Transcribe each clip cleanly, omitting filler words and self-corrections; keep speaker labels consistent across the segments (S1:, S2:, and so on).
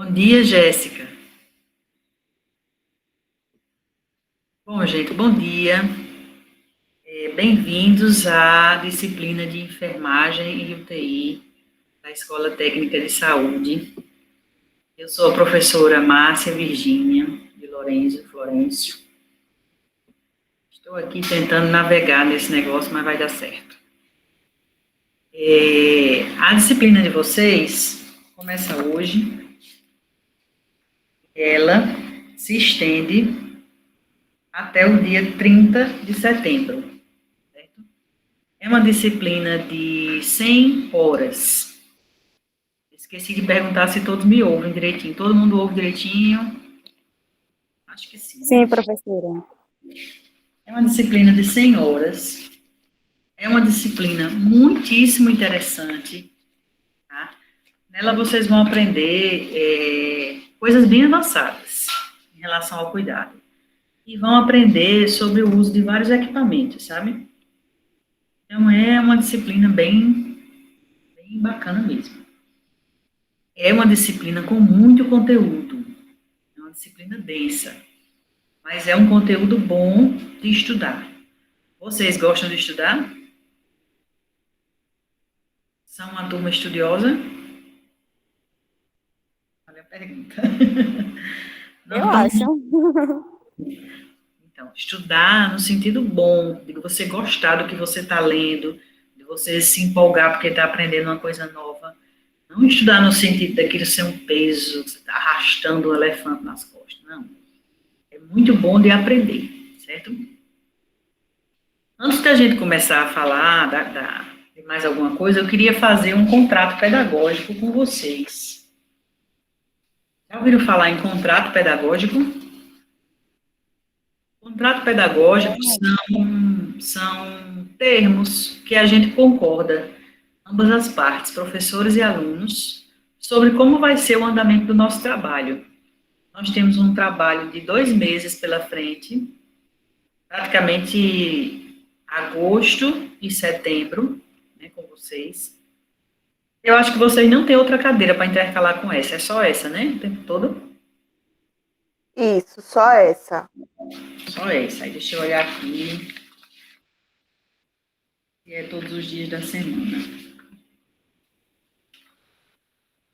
S1: Bom dia, Jéssica. Bom, gente, bom dia. Bem-vindos à disciplina de enfermagem e UTI da Escola Técnica de Saúde. Eu sou a professora Márcia Virgínia de Lorenzo Florencio. Estou aqui tentando navegar nesse negócio, mas vai dar certo. A disciplina de vocês começa hoje. Ela se estende até o dia 30 de setembro. Certo? É uma disciplina de 100 horas. Esqueci de perguntar se todos me ouvem direitinho. Todo mundo ouve direitinho? Acho que sim.
S2: Sim, professora.
S1: É uma disciplina de 100 horas. É uma disciplina muitíssimo interessante. Tá? Nela vocês vão aprender coisas bem avançadas em relação ao cuidado. E vão aprender sobre o uso de vários equipamentos, sabe? Então, é uma disciplina bem bacana mesmo. É uma disciplina com muito conteúdo. É uma disciplina densa. Mas é um conteúdo bom de estudar. Vocês gostam de estudar? São uma turma estudiosa? Olha a pergunta.
S2: Eu acho.
S1: Então, estudar no sentido bom, de você gostar do que você está lendo, de você se empolgar porque está aprendendo uma coisa nova. Não estudar no sentido daquilo ser um peso, você está arrastando um elefante nas costas, não. É muito bom de aprender, certo? Antes da gente começar a falar de mais alguma coisa, eu queria fazer um contrato pedagógico com vocês. Já ouviram falar em contrato pedagógico? Contrato pedagógico são termos que a gente concorda, ambas as partes, professores e alunos, sobre como vai ser o andamento do nosso trabalho. Nós temos um trabalho de 2 meses pela frente, praticamente agosto e setembro, né, com vocês. Eu acho que vocês não têm outra cadeira para intercalar com essa, é só essa, né, o tempo todo?
S3: Isso, só essa.
S1: Só essa, aí deixa eu olhar aqui, que é todos os dias da semana.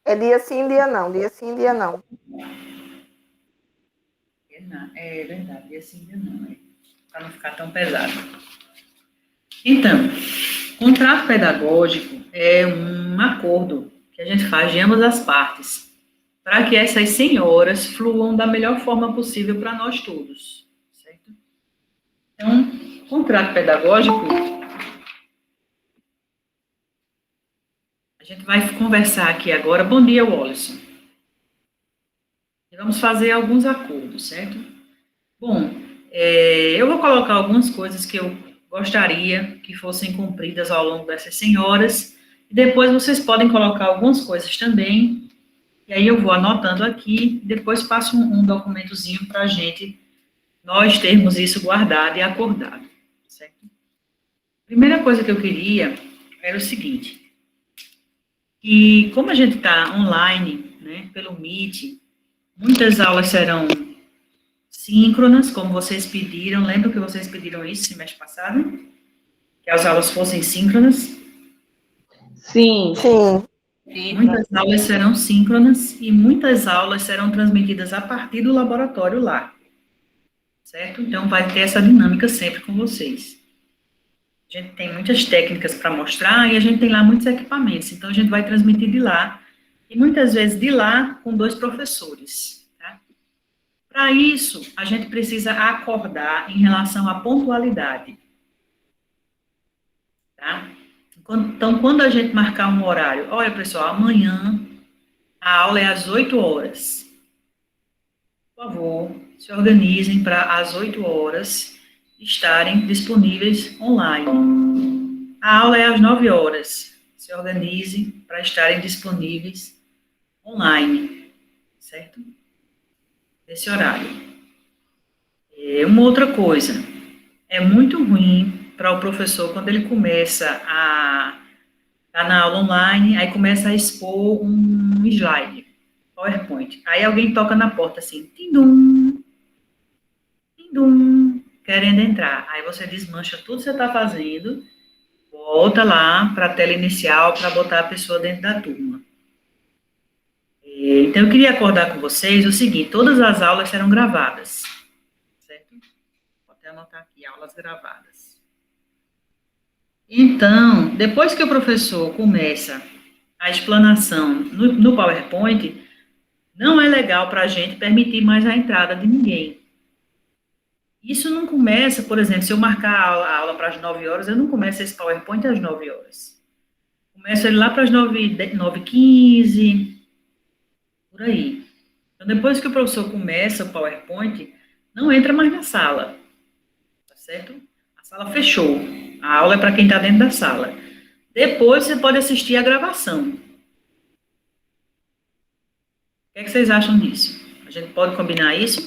S3: É dia sim, dia não. Dia sim, dia não.
S1: É verdade, dia sim, dia não, para não ficar tão pesado. Então, contrato pedagógico é um acordo que a gente faz de ambas as partes, para que essas 100 horas fluam da melhor forma possível para nós todos, certo? Então, contrato pedagógico, a gente vai conversar aqui agora. Bom dia, Wallison. E vamos fazer alguns acordos, certo? Bom, eu vou colocar algumas coisas que eu gostaria que fossem cumpridas ao longo dessas 100 horas, e depois vocês podem colocar algumas coisas também, e aí eu vou anotando aqui, depois passo um documentozinho para nós termos isso guardado e acordado, certo? Primeira coisa que eu queria era o seguinte, que como a gente está online, né, pelo Meet, muitas aulas serão síncronas, como vocês pediram. Lembra que vocês pediram isso semestre passado? Que as aulas fossem síncronas?
S3: Sim. Sim.
S1: Muitas aulas serão síncronas e muitas aulas serão transmitidas a partir do laboratório lá. Certo? Então, vai ter essa dinâmica sempre com vocês. A gente tem muitas técnicas para mostrar e a gente tem lá muitos equipamentos. Então, a gente vai transmitir de lá e muitas vezes de lá com 2 professores. Tá? Para isso, a gente precisa acordar em relação à pontualidade. Tá? Então, quando a gente marcar um horário, olha, pessoal, amanhã a aula é às 8 horas. Por favor, se organizem para às 8 horas estarem disponíveis online. A aula é às 9 horas. Se organizem para estarem disponíveis online. Certo? Esse horário. Uma outra coisa. É muito ruim para o professor, quando ele começa a estar na aula online, aí começa a expor um slide. PowerPoint. Aí alguém toca na porta assim, tim-dum, tim-dum, querendo entrar. Aí você desmancha tudo que você está fazendo, volta lá para a tela inicial para botar a pessoa dentro da turma. Então, eu queria acordar com vocês o seguinte, todas as aulas serão gravadas, certo? Vou até anotar aqui, aulas gravadas. Então, depois que o professor começa a explanação no PowerPoint, não é legal para a gente permitir mais a entrada de ninguém. Isso não começa, por exemplo, se eu marcar a aula para as 9 horas, eu não começo esse PowerPoint às 9 horas. Começo ele lá para as 9h15, por aí. Então, depois que o professor começa o PowerPoint, não entra mais na sala, tá certo? A sala fechou. A aula é para quem está dentro da sala. Depois você pode assistir a gravação. O que é que vocês acham disso? A gente pode combinar isso?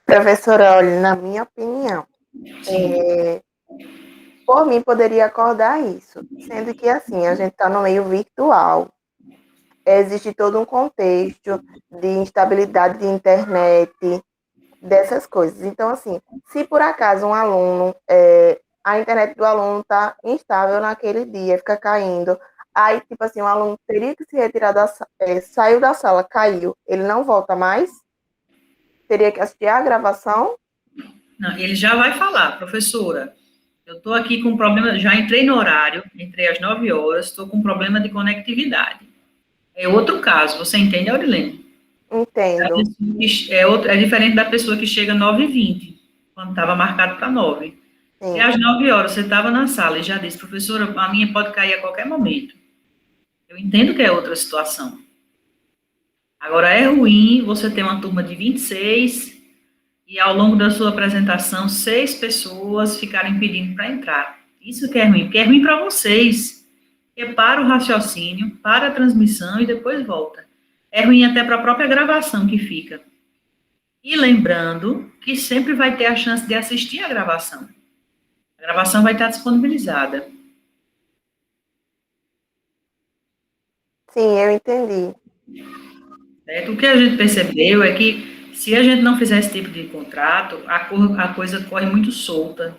S3: Professora, olha, na minha opinião, por mim poderia acordar isso, sendo que assim, a gente está no meio virtual, existe todo um contexto de instabilidade de internet, dessas coisas. Então, assim, se por acaso um aluno, a internet do aluno está instável naquele dia, fica caindo, aí, tipo assim, o aluno teria que se retirar saiu da sala, caiu, ele não volta mais, teria que assistir a gravação.
S1: Não, ele já vai falar, professora, eu estou aqui com problema, já entrei no horário, entrei às 9 horas, estou com problema de conectividade. É outro caso, você entende, Aurilene?
S3: Entendo.
S1: É diferente da pessoa que chega às 9h20, quando estava marcado para 9.
S3: Sim.
S1: Se às 9 horas você estava na sala e já disse, professora, a minha pode cair a qualquer momento. Eu entendo que é outra situação. Agora, é ruim você ter uma turma de 26 e ao longo da sua apresentação, 6 pessoas ficarem pedindo para entrar. Isso que é ruim, porque é ruim para vocês, que é para o raciocínio, para a transmissão e depois volta. É ruim até para a própria gravação que fica. E lembrando que sempre vai ter a chance de assistir a gravação. A gravação vai estar disponibilizada.
S3: Sim, eu entendi.
S1: Certo? O que a gente percebeu é que se a gente não fizer esse tipo de contrato, a coisa corre muito solta.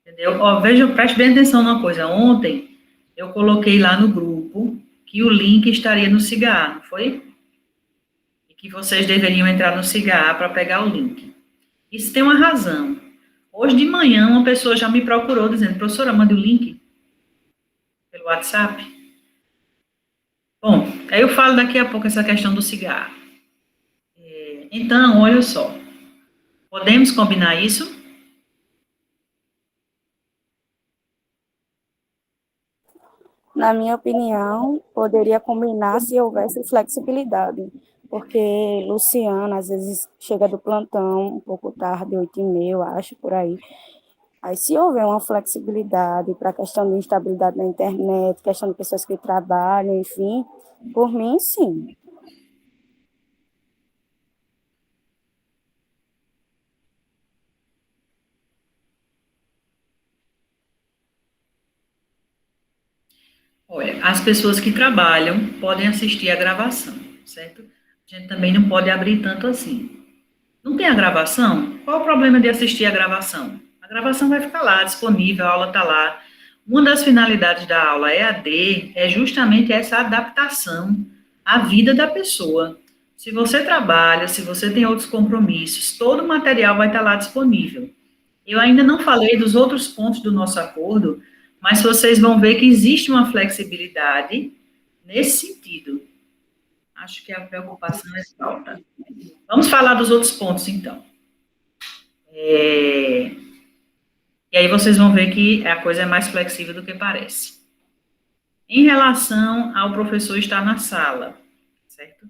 S1: Entendeu? Ó, veja, preste bem atenção numa coisa. Ontem eu coloquei lá no grupo que o link estaria no Cigar, não foi? E que vocês deveriam entrar no Cigar para pegar o link. Isso tem uma razão. Hoje de manhã uma pessoa já me procurou dizendo, professora, mande o link pelo WhatsApp. Bom, aí eu falo daqui a pouco essa questão do cigarro. Então, olha só. Podemos combinar isso?
S2: Na minha opinião, poderia combinar se houvesse flexibilidade, porque Luciana, às vezes, chega do plantão um pouco tarde, 8h30, eu acho, por aí. Aí, se houver uma flexibilidade para a questão de instabilidade na internet, questão de pessoas que trabalham, enfim, por mim, sim.
S1: Olha, as pessoas que trabalham podem assistir a gravação, certo? A gente também não pode abrir tanto assim. Não tem a gravação? Qual o problema de assistir a gravação? A gravação vai ficar lá, disponível, a aula está lá. Uma das finalidades da aula EAD é justamente essa adaptação à vida da pessoa. Se você trabalha, se você tem outros compromissos, todo o material vai estar lá disponível. Eu ainda não falei dos outros pontos do nosso acordo, mas vocês vão ver que existe uma flexibilidade nesse sentido. Acho que a preocupação é alta. Vamos falar dos outros pontos, então. E aí vocês vão ver que a coisa é mais flexível do que parece. Em relação ao professor estar na sala, certo?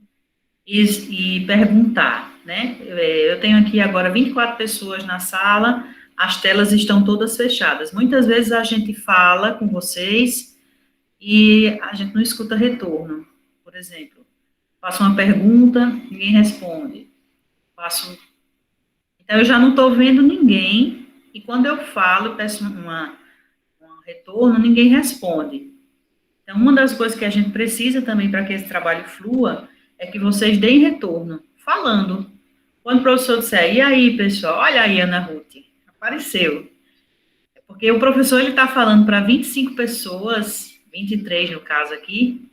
S1: E perguntar, né? Eu tenho aqui agora 24 pessoas na sala, as telas estão todas fechadas. Muitas vezes a gente fala com vocês e a gente não escuta retorno. Por exemplo, faço uma pergunta, ninguém responde. Então, eu já não estou vendo ninguém, e quando eu falo, peço um retorno, ninguém responde. Então, uma das coisas que a gente precisa também para que esse trabalho flua é que vocês deem retorno, falando. Quando o professor disser, e aí, pessoal, olha aí, Ana Ruth, apareceu. Porque o professor ele está falando para 25 pessoas, 23 no caso aqui,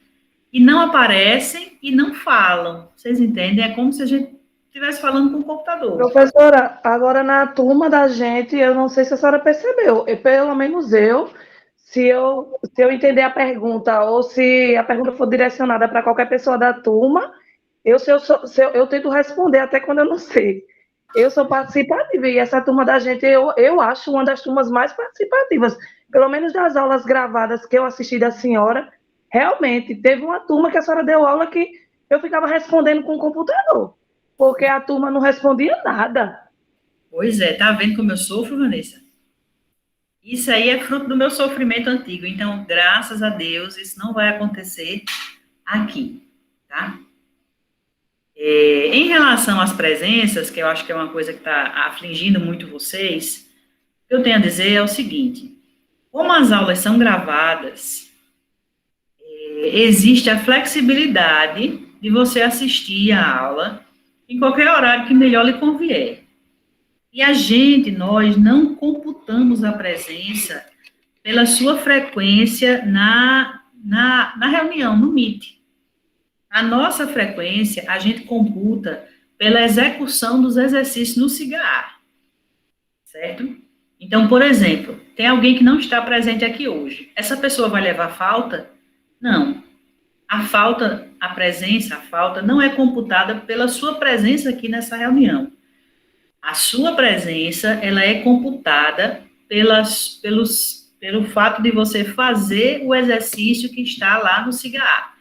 S1: e não aparecem e não falam. Vocês entendem? É como se a gente estivesse falando com o computador.
S4: Professora, agora na turma da gente, eu não sei se a senhora percebeu, pelo menos eu, se eu entender a pergunta, ou se a pergunta for direcionada para qualquer pessoa da turma, eu tento responder até quando eu não sei. Eu sou participativa, e essa turma da gente, eu acho uma das turmas mais participativas, pelo menos das aulas gravadas que eu assisti da senhora, realmente, teve uma turma que a senhora deu aula que eu ficava respondendo com o computador, porque a turma não respondia nada.
S1: Pois é, tá vendo como eu sofro, Vanessa? Isso aí é fruto do meu sofrimento antigo. Então, graças a Deus, isso não vai acontecer aqui, tá? Em relação às presenças, que eu acho que é uma coisa que está afligindo muito vocês, o que eu tenho a dizer é o seguinte: como as aulas são gravadas, existe a flexibilidade de você assistir a aula em qualquer horário que melhor lhe convier. E nós não computamos a presença pela sua frequência na reunião, no Meet. A nossa frequência, a gente computa pela execução dos exercícios no CIGAR, certo? Então, por exemplo, tem alguém que não está presente aqui hoje. Essa pessoa vai levar falta? Não. A falta não é computada pela sua presença aqui nessa reunião. A sua presença, ela é computada pelo fato de você fazer o exercício que está lá no CIGAR.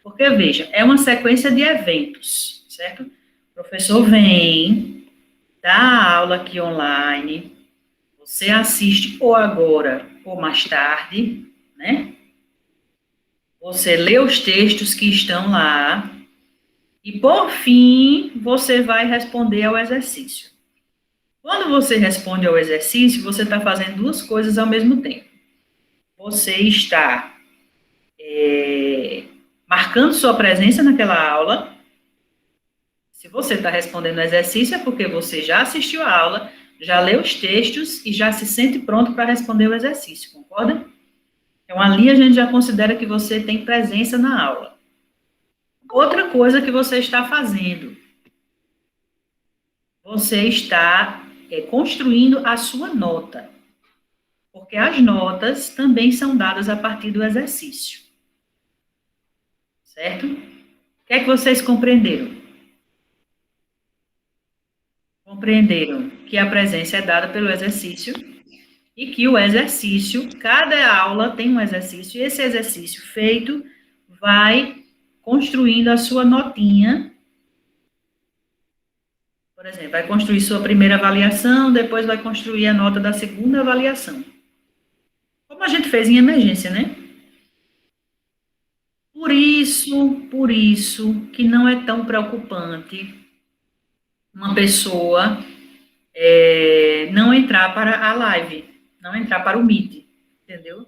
S1: Porque, veja, é uma sequência de eventos, certo? O professor vem, dá a aula aqui online, você assiste ou agora ou mais tarde, né? Você lê os textos que estão lá e, por fim, você vai responder ao exercício. Quando você responde ao exercício, você está fazendo duas coisas ao mesmo tempo. Você está marcando sua presença naquela aula. Se você está respondendo o exercício, é porque você já assistiu a aula, já leu os textos e já se sente pronto para responder o exercício, concorda? Então, ali a gente já considera que você tem presença na aula. Outra coisa que você está fazendo, você está construindo a sua nota, porque as notas também são dadas a partir do exercício, certo? O que é que vocês compreenderam? Compreenderam que a presença é dada pelo exercício e que o exercício, cada aula tem um exercício, e esse exercício feito vai construindo a sua notinha. Por exemplo, vai construir sua primeira avaliação, depois vai construir a nota da segunda avaliação. Como a gente fez em emergência, né? Por isso que não é tão preocupante uma pessoa não entrar para a live, não entrar para o Meet, entendeu?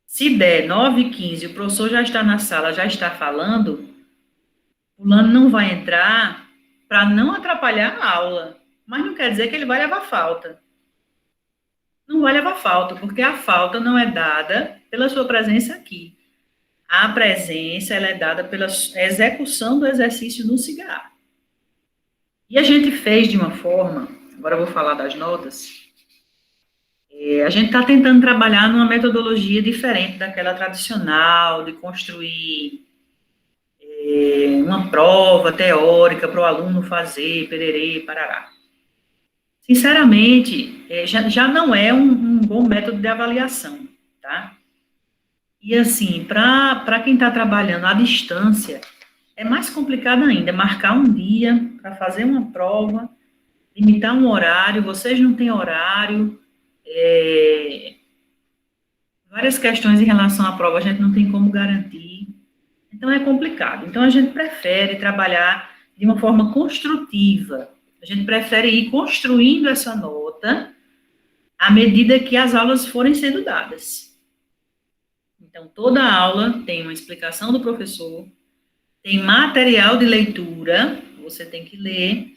S1: Se der 9h15, o professor já está na sala, já está falando, o fulano não vai entrar para não atrapalhar a aula, mas não quer dizer que ele vai levar falta. Não vai levar falta, porque a falta não é dada pela sua presença aqui. A presença, ela é dada pela execução do exercício no CIGAR. E a gente fez de uma forma, agora eu vou falar das notas, a gente está tentando trabalhar numa metodologia diferente daquela tradicional, de construir uma prova teórica para o aluno fazer, pererê, parará. Sinceramente, já não é um bom método de avaliação, tá? E assim, para quem está trabalhando à distância, é mais complicado ainda, marcar um dia para fazer uma prova, limitar um horário, vocês não têm horário, várias questões em relação à prova a gente não tem como garantir, então é complicado. Então a gente prefere trabalhar de uma forma construtiva, a gente prefere ir construindo essa nota à medida que as aulas forem sendo dadas. Então, toda aula tem uma explicação do professor, tem material de leitura, você tem que ler,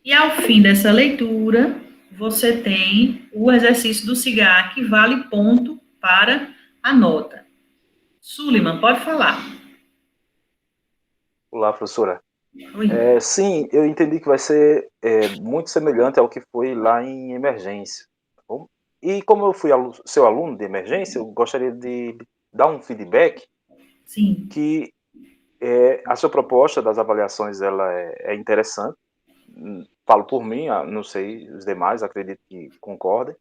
S1: e ao fim dessa leitura, você tem o exercício do cigarro, que vale ponto para a nota. Suliman, pode falar.
S5: Olá, professora.
S1: Oi.
S5: Sim, eu entendi que vai ser muito semelhante ao que foi lá em emergência. Tá bom? E como eu fui seu aluno de emergência, eu gostaria de dar um feedback
S1: Sim.
S5: que a sua proposta das avaliações ela é interessante. Falo por mim, não sei os demais, acredito que concordem.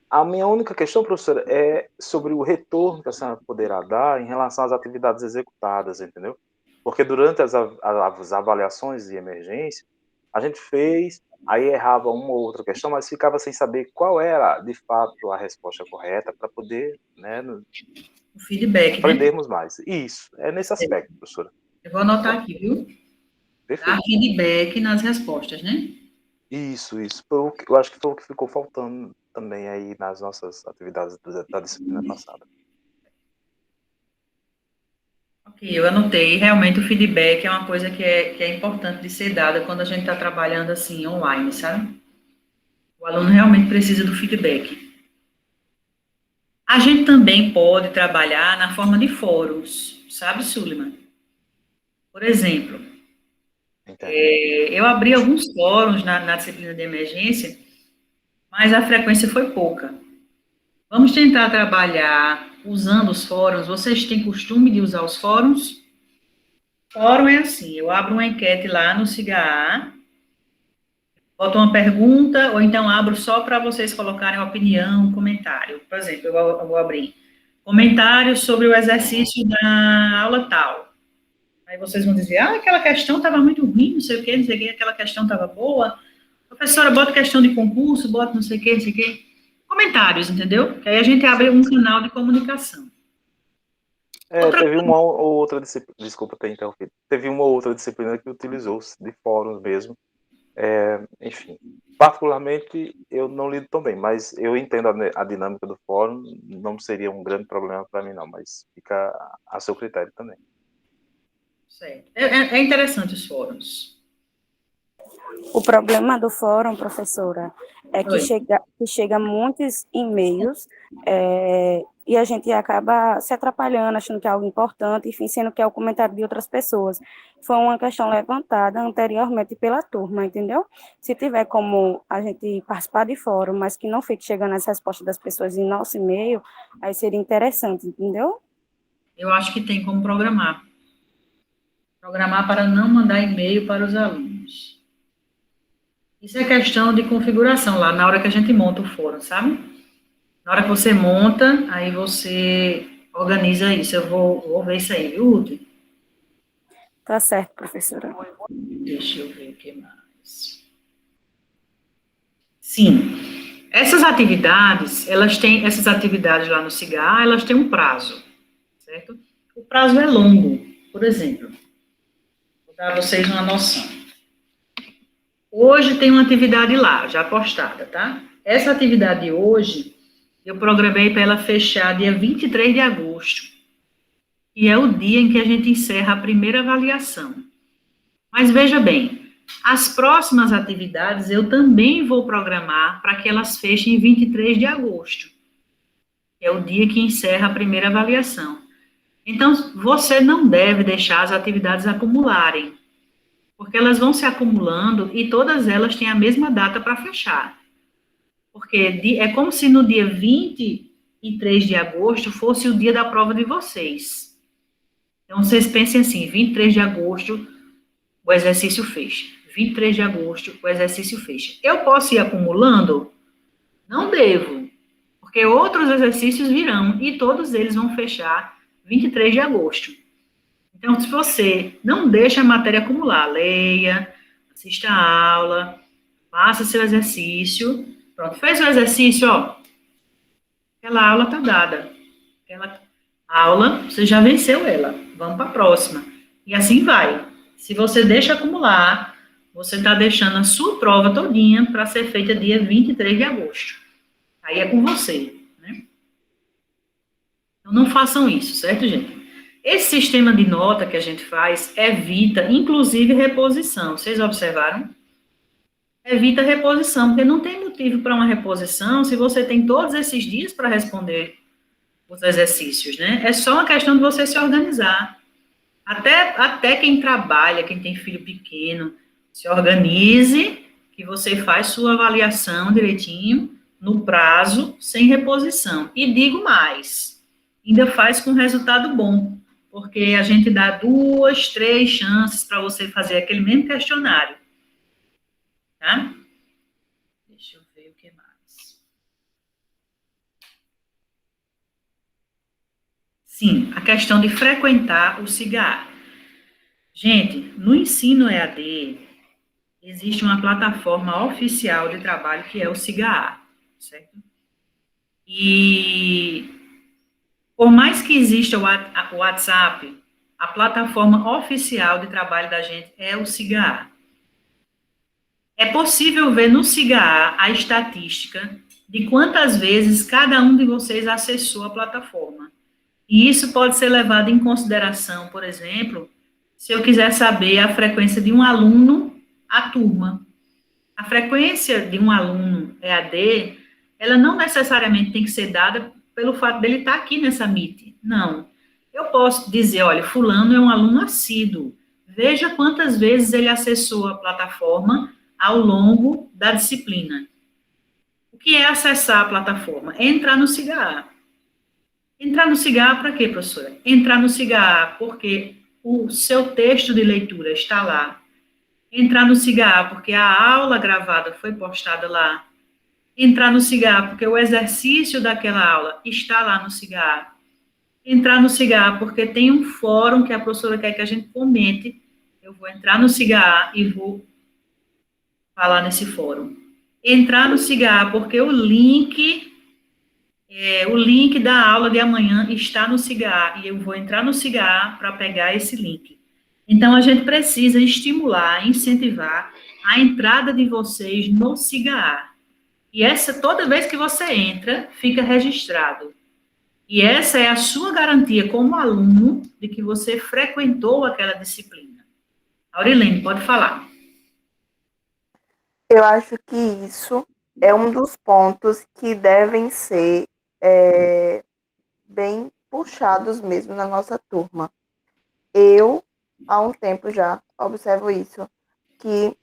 S5: A minha única questão, professora, é sobre o retorno que a senhora poderá dar em relação às atividades executadas, entendeu? Porque durante as avaliações de emergência, a gente fez, aí errava uma ou outra questão, mas ficava sem saber qual era, de fato, a resposta correta para poder, né,
S1: O feedback, né?
S5: aprendermos mais. Isso, é nesse aspecto, professora.
S1: Eu vou anotar aqui, viu? Dar
S5: Perfeito.
S1: feedback nas respostas, né?
S5: Isso. Eu acho que foi o que ficou faltando também aí nas nossas atividades da disciplina passada.
S1: Ok, eu anotei. Realmente o feedback é uma coisa que é importante de ser dada quando a gente está trabalhando assim, online, sabe? O aluno realmente precisa do feedback. A gente também pode trabalhar na forma de fóruns, sabe, Suliman? Por exemplo, eu abri alguns fóruns na disciplina de emergência, mas a frequência foi pouca. Vamos tentar trabalhar usando os fóruns. Vocês têm costume de usar os fóruns? Fórum é assim, eu abro uma enquete lá no SIGA, boto uma pergunta, ou então abro só para vocês colocarem opinião, comentário. Por exemplo, eu vou abrir comentários sobre o exercício da aula tal. Aí vocês vão dizer, aquela questão estava muito ruim, não sei o que, aquela questão estava boa. Professora, bota questão de concurso, bota não sei o que. Comentários, entendeu? Que aí a gente abre um canal de comunicação.
S5: Teve uma ou outra disciplina, desculpa ter interrompido, teve uma ou outra disciplina que utilizou de fóruns mesmo. Enfim, particularmente eu não lido tão bem, mas eu entendo a dinâmica do fórum, não seria um grande problema para mim não, mas fica a seu critério também.
S1: Certo. É interessante os fóruns.
S2: O problema do fórum, professora, é que
S1: Oi.
S2: chega muitos e-mails e a gente acaba se atrapalhando, achando que é algo importante, enfim, sendo que é o comentário de outras pessoas. Foi uma questão levantada anteriormente pela turma, entendeu? Se tiver como a gente participar de fórum, mas que não fique chegando as respostas das pessoas em nosso e-mail, aí seria interessante, entendeu?
S1: Eu acho que tem como programar. Programar para não mandar e-mail para os alunos. Isso é questão de configuração lá, na hora que a gente monta o fórum, sabe? Na hora que você monta, aí você organiza isso. Eu vou ver isso aí, viu, Ruth?
S2: Tá certo, professora.
S1: Deixa eu ver o que mais. Sim. Essas atividades lá no CIGA, elas têm um prazo, certo? O prazo é longo. Por exemplo, vou dar a vocês uma noção. Hoje tem uma atividade lá, já postada, tá? Essa atividade de hoje, eu programei para ela fechar dia 23 de agosto, que é o dia em que a gente encerra a primeira avaliação. Mas veja bem, as próximas atividades eu também vou programar para que elas fechem em 23 de agosto, que é o dia que encerra a primeira avaliação. Então, você não deve deixar as atividades acumularem, porque elas vão se acumulando e todas elas têm a mesma data para fechar. Porque é como se no dia 23 de agosto fosse o dia da prova de vocês. Então, vocês pensem assim, 23 de agosto, o exercício fecha. 23 de agosto, o exercício fecha. Eu posso ir acumulando? Não devo, porque outros exercícios virão e todos eles vão fechar 23 de agosto. Então, se você não deixa a matéria acumular, leia, assista a aula, faça seu exercício. Pronto, fez o exercício, aquela aula está dada. Aquela aula, você já venceu ela. Vamos para a próxima. E assim vai. Se você deixa acumular, você está deixando a sua prova todinha para ser feita dia 23 de agosto. Aí é com você, né? Então, não façam isso, certo, gente? Esse sistema de nota que a gente faz evita, inclusive, reposição. Vocês observaram? Evita reposição, porque não tem motivo para uma reposição se você tem todos esses dias para responder os exercícios, né? É só uma questão de você se organizar. Até quem trabalha, quem tem filho pequeno, se organize, que você faz sua avaliação direitinho, no prazo, sem reposição. E digo mais, ainda faz com resultado bom, porque a gente dá 2, 3 chances para você fazer aquele mesmo questionário, tá? Deixa eu ver o que mais. Sim, a questão de frequentar o cigarro. Gente, no ensino EAD, existe uma plataforma oficial de trabalho que é o Cigaar, certo? E por mais que exista o WhatsApp, a plataforma oficial de trabalho da gente é o Cigaar. É possível ver no Cigaar a estatística de quantas vezes cada um de vocês acessou a plataforma. E isso pode ser levado em consideração, por exemplo, se eu quiser saber a frequência de um aluno à turma. A frequência de um aluno EAD, ela não necessariamente tem que ser dada pelo fato dele estar aqui nessa Meet. Não. Eu posso dizer, olha, fulano é um aluno assíduo. Veja quantas vezes ele acessou a plataforma ao longo da disciplina. O que é acessar a plataforma? É entrar no Cigaar. Entrar no Cigaar para quê, professora? Entrar no Cigaar porque o seu texto de leitura está lá. Entrar no Cigaar porque a aula gravada foi postada lá. Entrar no Cigaar porque o exercício daquela aula está lá no Cigaar. Entrar no Cigaar porque tem um fórum que a professora quer que a gente comente. Eu vou entrar no Cigaar e vou falar nesse fórum. Entrar no Cigaar porque o link da aula de amanhã está no Cigaar e eu vou entrar no Cigaar para pegar esse link. Então, a gente precisa estimular, incentivar a entrada de vocês no Cigaar. E toda vez que você entra, fica registrado. E essa é a sua garantia como aluno de que você frequentou aquela disciplina. Aurilene, pode falar.
S3: Eu acho que isso é um dos pontos que devem ser bem puxados mesmo na nossa turma. Eu, há um tempo já, observo isso, que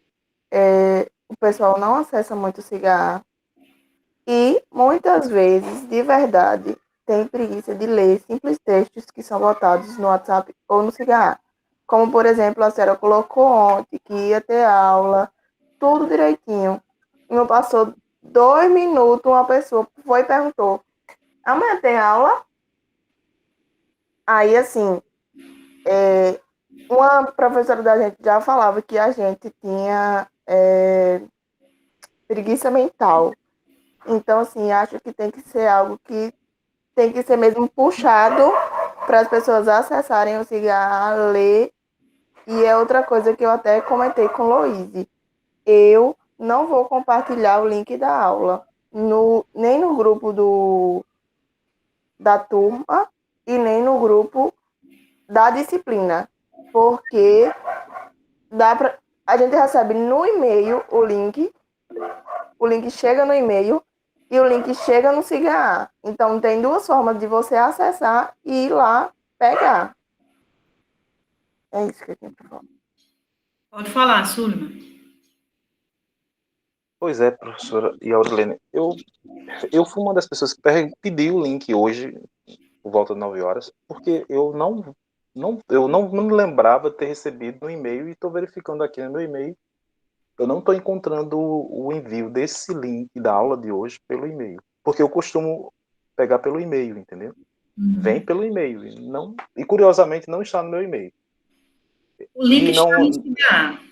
S3: o pessoal não acessa muito o cigarro e, muitas vezes, de verdade, tem preguiça de ler simples textos que são botados no WhatsApp ou no cigarro. Como, por exemplo, a senhora colocou ontem que ia ter aula, tudo direitinho. E não passou 2 minutos, uma pessoa foi e perguntou: amanhã tem aula? Aí, assim, uma professora da gente já falava que a gente tinha preguiça mental. Então, assim, acho que tem que ser algo que tem que ser mesmo puxado para as pessoas acessarem o cigarro, ler. E é outra coisa que eu até comentei com Loíse. Eu não vou compartilhar o link da aula, nem no grupo da turma e nem no grupo da disciplina, porque a gente recebe no e-mail o link chega no e-mail e o link chega no cigarro. Então, tem 2 formas de você acessar e ir lá pegar. É isso que eu tenho para falar.
S1: Pode falar, Sullivan.
S5: Pois é, professora e Aurilene, eu fui uma das pessoas que pediu o link hoje, por volta de 9 horas, porque eu não me lembrava de ter recebido no e-mail e estou verificando aqui no meu e-mail. Eu não estou encontrando o envio desse link da aula de hoje pelo e-mail, porque eu costumo pegar pelo e-mail, entendeu? Vem pelo e-mail e curiosamente não está no meu e-mail.
S1: O link está no Cigaar.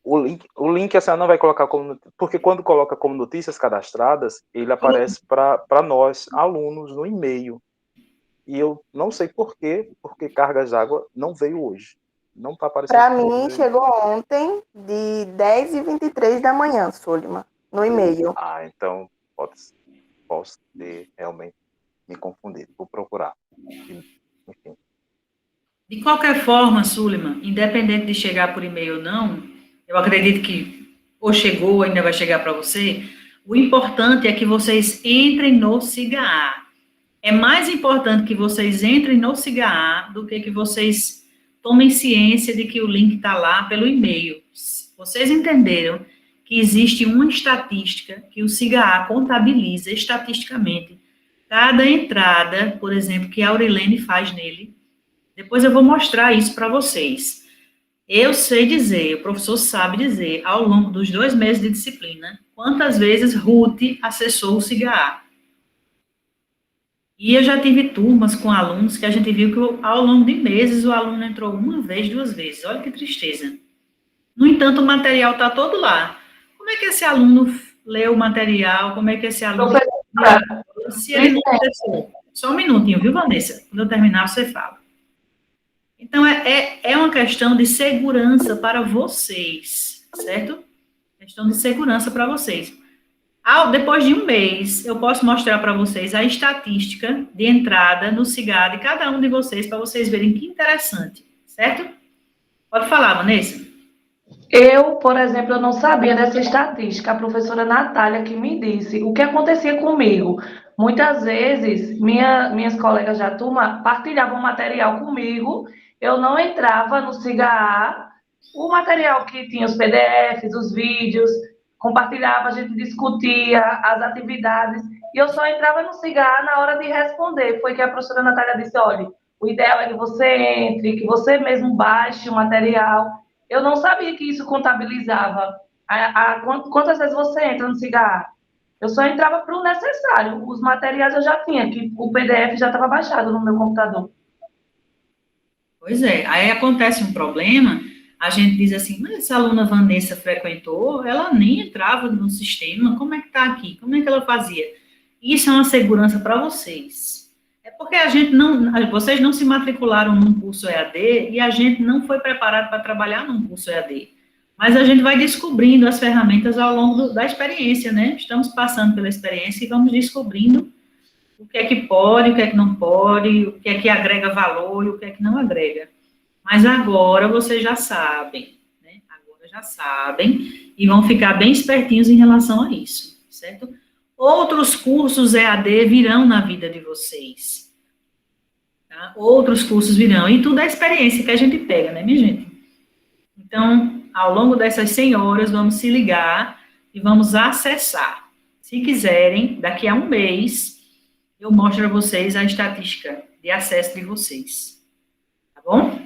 S5: O link a senhora não vai colocar como... Porque quando coloca como notícias cadastradas, ele aparece para nós, alunos, no e-mail. E eu não sei por quê, porque Cargas d'Água não veio hoje. Não está aparecendo.
S3: Para mim, chegou ontem, de 10h23 da manhã, Sullivan, no e-mail.
S5: Então posso ter realmente me confundir. Vou procurar. Enfim.
S1: De qualquer forma, Suleiman, independente de chegar por e-mail ou não, eu acredito que ou chegou ou ainda vai chegar para você, o importante é que vocês entrem no SIGA. É mais importante que vocês entrem no SIGA do que vocês tomem ciência de que o link está lá pelo e-mail. Vocês entenderam que existe uma estatística que o SIGA contabiliza estatisticamente cada entrada, por exemplo, que a Aurilene faz nele. Depois eu vou mostrar isso para vocês. Eu sei dizer, o professor sabe dizer, ao longo dos 2 meses de disciplina, quantas vezes Ruth acessou o SIGA. E eu já tive turmas com alunos que a gente viu que ao longo de meses o aluno entrou 1 vez, 2 vezes. Olha que tristeza. No entanto, o material está todo lá. Como é que esse aluno leu o material? Como é que esse aluno... Se ele não acessou? Só um minutinho, viu, Vanessa? Quando eu terminar, você fala. Então, é uma questão de segurança para vocês, certo? Questão de segurança para vocês. Depois de 1 mês, eu posso mostrar para vocês a estatística de entrada no SIGA de cada um de vocês, para vocês verem que interessante, certo? Pode falar, Vanessa.
S4: Eu, por exemplo, eu não sabia dessa estatística. A professora Natália que me disse o que acontecia comigo. Muitas vezes, minhas colegas da turma partilhavam material comigo, eu não entrava no SIGA, o material que tinha os PDFs, os vídeos, compartilhava, a gente discutia as atividades, e eu só entrava no SIGA na hora de responder. Foi que a professora Natália disse, olha, o ideal é que você entre, que você mesmo baixe o material. Eu não sabia que isso contabilizava. Quantas vezes você entra no SIGA? Eu só entrava para o necessário. Os materiais eu já tinha, que o PDF já estava baixado no meu computador.
S1: Pois é, aí acontece um problema, a gente diz assim, mas essa aluna Vanessa frequentou, ela nem entrava no sistema, como é que está aqui? Como é que ela fazia? Isso é uma segurança para vocês. É porque vocês não se matricularam num curso EAD e a gente não foi preparado para trabalhar num curso EAD. Mas a gente vai descobrindo as ferramentas ao longo da experiência, né? Estamos passando pela experiência e vamos descobrindo o que é que pode, o que é que não pode, o que é que agrega valor e o que é que não agrega. Mas agora vocês já sabem, né? Agora já sabem e vão ficar bem espertinhos em relação a isso, certo? Outros cursos EAD virão na vida de vocês. Tá? Outros cursos virão. E tudo é experiência que a gente pega, né, minha gente? Então, ao longo dessas 100 horas, vamos se ligar e vamos acessar. Se quiserem, daqui a 1 mês, eu mostro a vocês a estatística de acesso de vocês. Tá bom?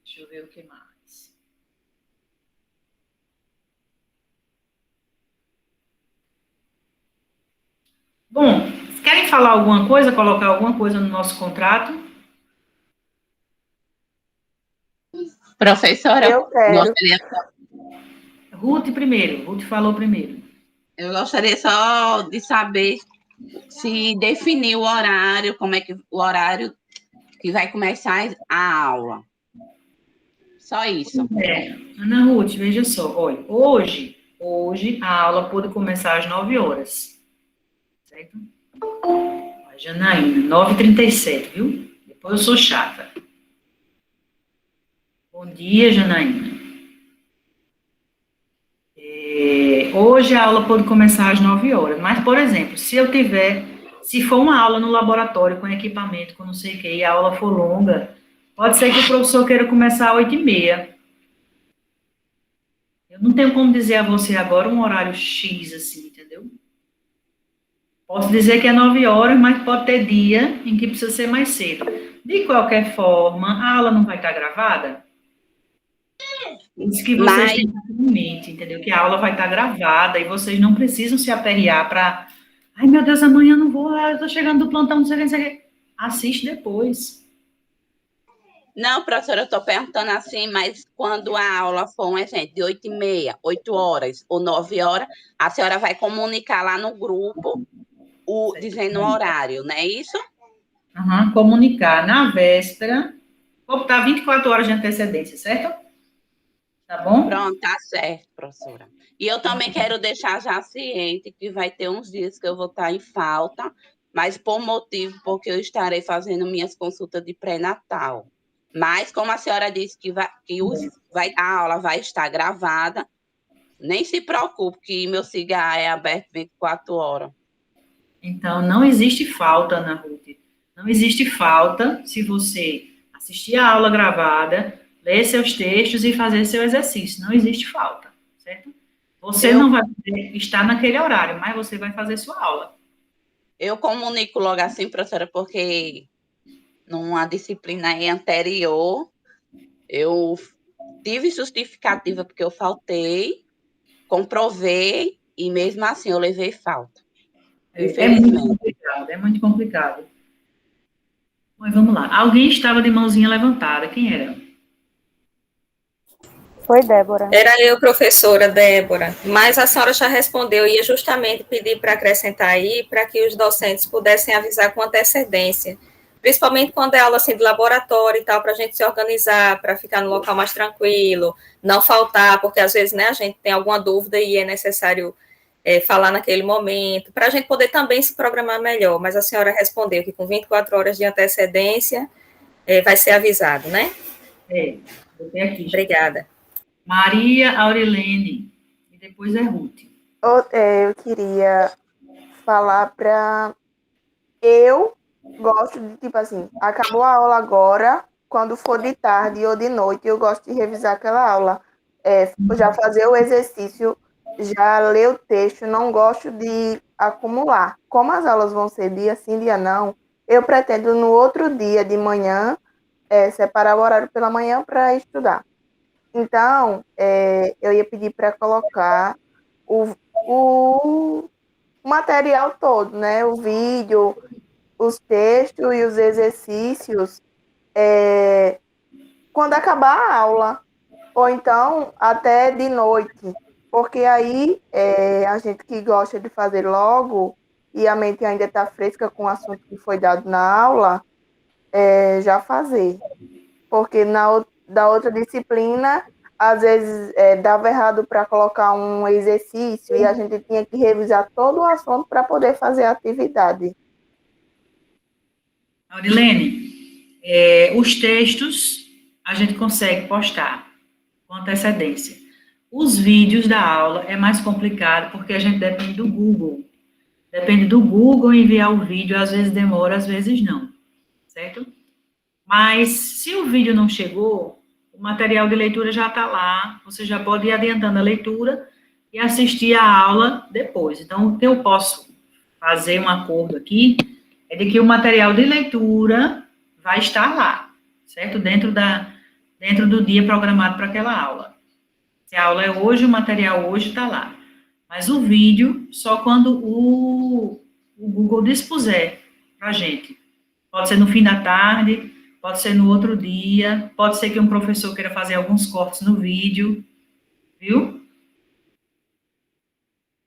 S1: Deixa eu ver o que mais. Bom, querem falar alguma coisa, colocar alguma coisa no nosso contrato?
S6: Professora,
S3: Eu quero.
S1: Ruth primeiro, Ruth falou primeiro.
S6: Eu gostaria só de saber se definir o horário, como é que o horário que vai começar a aula. Só isso.
S1: Ana Ruth, veja só, olha, hoje a aula pode começar às 9 horas, certo? Janaína, 9h37, viu? Depois eu sou chata. Bom dia, Janaína. Hoje a aula pode começar às 9 horas, mas, por exemplo, se for uma aula no laboratório com equipamento, com não sei o que, e a aula for longa, pode ser que o professor queira começar às 8h30. Eu não tenho como dizer a você agora um horário X, assim, entendeu? Posso dizer que é 9 horas, mas pode ter dia em que precisa ser mais cedo. De qualquer forma, a aula não vai estar gravada? Isso que vocês têm em mente, entendeu? Que a aula vai estar gravada e vocês não precisam se aperrear para... Ai, meu Deus, amanhã eu não vou, eu estou chegando do plantão, não sei o que, não sei o que. Assiste depois.
S6: Não, professora, eu estou perguntando assim, mas quando a aula for um exemplo de 8h30, 8 horas ou 9 horas, a senhora vai comunicar lá no grupo, dizendo o horário, não é isso?
S1: Comunicar na véspera, vou botar 24 horas de antecedência, certo? Tá bom?
S6: Pronto, tá certo, professora. E eu também quero deixar já ciente que vai ter uns dias que eu vou estar em falta, mas por motivo, porque eu estarei fazendo minhas consultas de pré-natal. Mas, como a senhora disse a aula vai estar gravada, nem se preocupe que meu cigarro é aberto 24 horas.
S1: Então, não existe falta, Ana Ruth. Não existe falta se você assistir a aula gravada, ler seus textos e fazer seu exercício. Não existe falta, certo? Você não vai poder estar naquele horário, mas você vai fazer sua aula.
S6: Eu comunico logo assim, professora, porque numa disciplina anterior, eu tive justificativa porque eu faltei, comprovei, e mesmo assim eu levei falta.
S1: É muito complicado. Mas vamos lá. Alguém estava de mãozinha levantada. Quem era?
S2: Foi Débora.
S7: Era eu, professora Débora, mas a senhora já respondeu, ia justamente pedir para acrescentar aí, para que os docentes pudessem avisar com antecedência, principalmente quando é aula assim, de laboratório e tal, para a gente se organizar, para ficar no local mais tranquilo, não faltar, porque às vezes a gente tem alguma dúvida e é necessário falar naquele momento, para a gente poder também se programar melhor, mas a senhora respondeu que com 24 horas de antecedência vai ser avisado, né?
S1: Botei aqui.
S7: Obrigada.
S1: Maria Aurilene, e depois é Ruth.
S3: Eu queria falar para... Eu gosto de, tipo assim, acabou a aula agora, quando for de tarde ou de noite, eu gosto de revisar aquela aula. Já fazer o exercício, já ler o texto, não gosto de acumular. Como as aulas vão ser dia sim, dia não, eu pretendo no outro dia de manhã, separar o horário pela manhã para estudar. Então, eu ia pedir para colocar o material todo, né? O vídeo, os textos e os exercícios, quando acabar a aula, ou então até de noite, porque aí a gente que gosta de fazer logo e a mente ainda está fresca com o assunto que foi dado na aula, já fazer. Porque da outra disciplina, às vezes dava errado para colocar um exercício e a gente tinha que revisar todo o assunto para poder fazer a atividade.
S1: Aurilene, os textos a gente consegue postar com antecedência. Os vídeos da aula é mais complicado porque a gente depende do Google. Depende do Google enviar o vídeo, às vezes demora, às vezes não, certo? Mas se o vídeo não chegou, o material de leitura já está lá, você já pode ir adiantando a leitura e assistir a aula depois. Então, o que eu posso fazer um acordo aqui é de que o material de leitura vai estar lá, certo? Dentro do dia programado para aquela aula. Se a aula é hoje, o material hoje está lá. Mas o vídeo, só quando o Google dispuser para a gente. Pode ser no fim da tarde, pode ser no outro dia, pode ser que um professor queira fazer alguns cortes no vídeo, viu?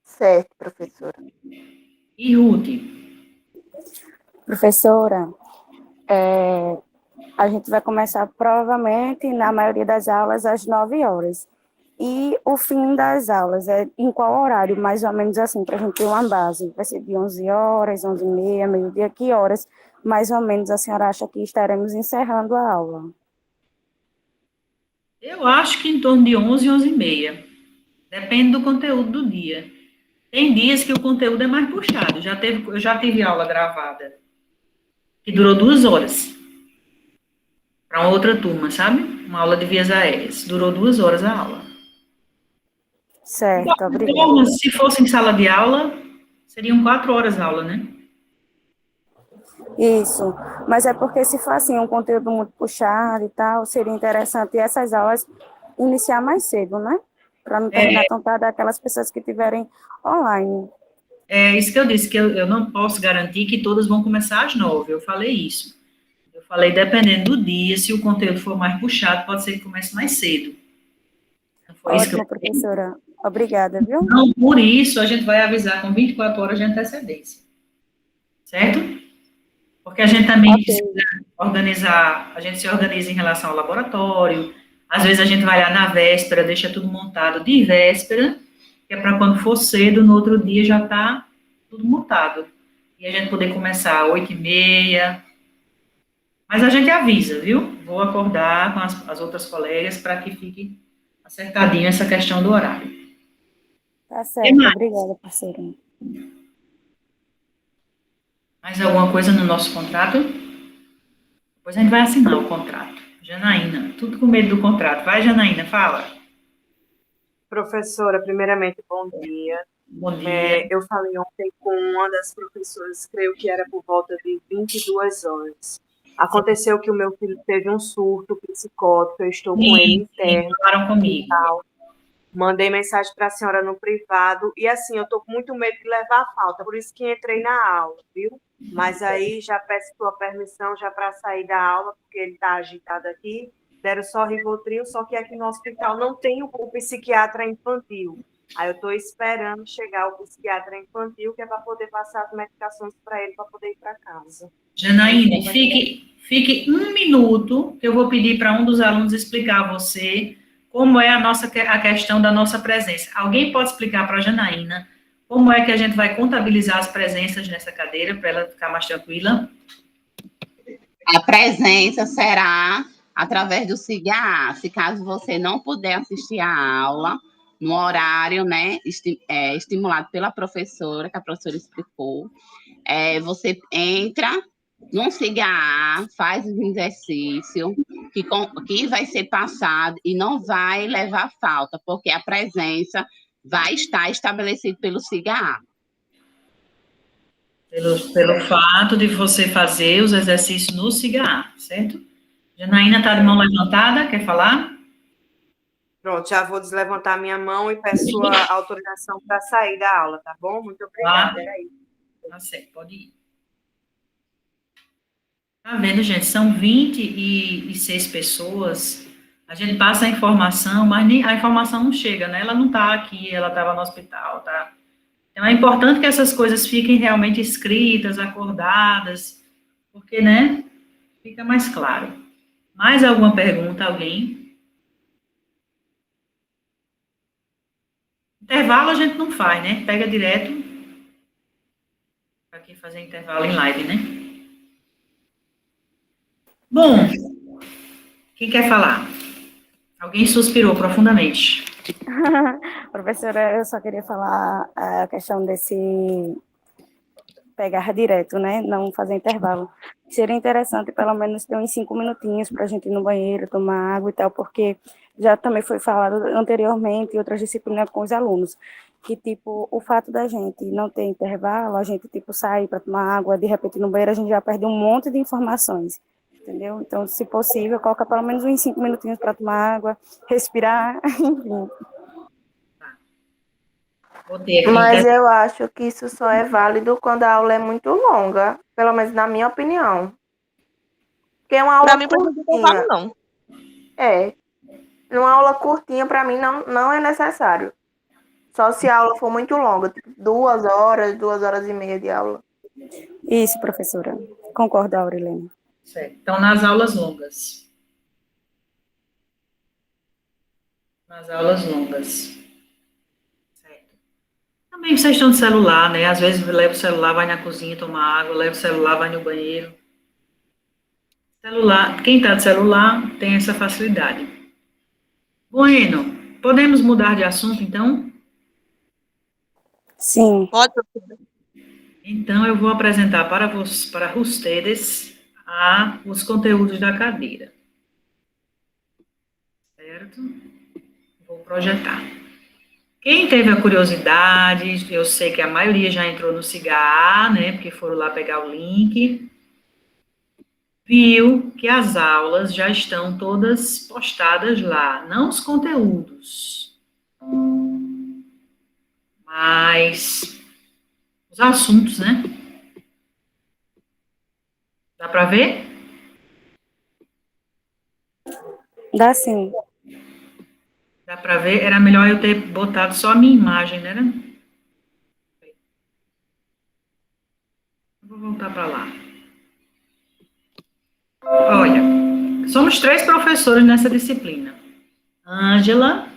S3: Certo, professora.
S1: E Ruth?
S2: Professora, a gente vai começar provavelmente, na maioria das aulas, às 9 horas. E o fim das aulas é em qual horário, mais ou menos assim, para a gente ter uma base? Vai ser de 11 horas, 11h30, meio-dia, que horas, mais ou menos, a senhora acha que estaremos encerrando a aula?
S1: Eu acho que em torno de 11, 11h30. Depende do conteúdo do dia. Tem dias que o conteúdo é mais puxado. Eu já tive aula gravada, que durou 2 horas. Para outra turma, sabe? Uma aula de vias aéreas. Durou 2 horas a aula.
S2: Certo,
S1: Então,
S2: obrigada.
S1: se fosse em sala de aula, seriam 4 horas a aula, né?
S2: Isso, mas é porque se for assim, um conteúdo muito puxado e tal, seria interessante essas aulas iniciar mais cedo, né? Para não terminar tão tarde aquelas pessoas que tiverem online.
S1: É isso que eu disse, que eu não posso garantir que todas vão começar às 9, eu falei isso. Eu falei, dependendo do dia, se o conteúdo for mais puxado, pode ser que comece mais cedo. Não foi isso que eu...
S2: Professora. Obrigada, viu?
S1: Não, por isso, a gente vai avisar com 24 horas de antecedência. Certo? Porque a gente também precisa organizar, a gente se organiza em relação ao laboratório, às vezes a gente vai lá na véspera, deixa tudo montado de véspera, que é para quando for cedo, no outro dia já está tudo montado. E e a gente poder começar às 8h30. Mas a gente avisa, viu? Vou acordar com as outras colegas para que fique acertadinho essa questão do horário.
S2: Tá certo, obrigada, parceira.
S1: Mais alguma coisa no nosso contrato? Depois a gente vai assinar o contrato. Janaína, tudo com medo do contrato. Vai, Janaína, fala.
S8: Professora, primeiramente, bom dia.
S1: Bom dia.
S8: Eu falei ontem com uma das professoras, creio que era por volta de 22 horas. Aconteceu que o meu filho teve um surto psicótico, eu estou com ele interno.
S1: Falaram comigo.
S8: Mandei mensagem para a senhora no privado, e assim, eu estou com muito medo de levar a falta, por isso que entrei na aula, viu? Mas aí já peço sua permissão já para sair da aula, porque ele está agitado aqui. Deram só Rivotril, só que aqui no hospital não tem o psiquiatra infantil. Aí eu estou esperando chegar o psiquiatra infantil, que é para poder passar as medicações para ele, para poder ir para casa.
S1: Janaína, fique 1 minuto, que eu vou pedir para um dos alunos explicar a você como é a questão da nossa presença. Alguém pode explicar para a Janaína como é que a gente vai contabilizar as presenças nessa cadeira, para ela ficar mais tranquila?
S6: A presença será através do SIGA. Se caso você não puder assistir a aula no horário, né, estimulado pela professora, que a professora explicou, você entra no SIGA, faz o exercício que vai ser passado e não vai levar falta, porque a presença vai estar estabelecida pelo SIGA.
S1: Pelo fato de você fazer os exercícios no SIGA, certo? Janaína está de mão levantada, quer falar?
S8: Pronto, já vou deslevantar minha mão e peço sua autorização para sair da aula, tá bom? Muito obrigada. Era isso.
S1: Tá certo, pode ir. Tá vendo, gente? São 26 pessoas. A gente passa a informação, mas a informação não chega, né? Ela não está aqui, ela estava no hospital, tá? Então, é importante que essas coisas fiquem realmente escritas, acordadas, porque, né, fica mais claro. Mais alguma pergunta, alguém? Intervalo a gente não faz, né? Pega direto para quem fazer intervalo em live, né? Bom, quem quer falar? Alguém suspirou profundamente.
S2: Professora, eu só queria falar a questão desse pegar direto, né? Não fazer intervalo. Seria interessante, pelo menos, ter uns 5 minutinhos para a gente ir no banheiro, tomar água e tal, porque já também foi falado anteriormente em outras disciplinas com os alunos, que, tipo, o fato da gente não ter intervalo, a gente, tipo, sair para tomar água, de repente no banheiro a gente já perde um monte de informações, entendeu? Então, se possível, coloca pelo menos uns 5 minutinhos para tomar água, respirar, enfim.
S3: Mas eu acho que isso só é válido quando a aula é muito longa, pelo menos na minha opinião. Porque uma aula curtinha,
S9: não.
S3: Uma aula curtinha para mim não é necessário. Só se a aula for muito longa, tipo 2 horas, 2h30 de aula.
S2: Isso, professora. Concordo, Aurilene.
S1: Certo. Então, nas aulas longas. Nas aulas longas. Também vocês estão de celular, né? Às vezes leva o celular, vai na cozinha tomar água, leva o celular, vai no banheiro. Celular, quem está de celular tem essa facilidade. Bueno, podemos mudar de assunto, então?
S2: Sim.
S9: Pode.
S1: Então, eu vou apresentar para vocês os conteúdos da cadeira. Certo? Vou projetar. Quem teve a curiosidade, eu sei que a maioria já entrou no SIGA, né, porque foram lá pegar o link, viu que as aulas já estão todas postadas lá, não os conteúdos, mas os assuntos, né? Dá para ver?
S2: Dá sim.
S1: Dá para ver? Era melhor eu ter botado só a minha imagem, né? Vou voltar para lá. Olha, somos 3 professores nessa disciplina. Ângela,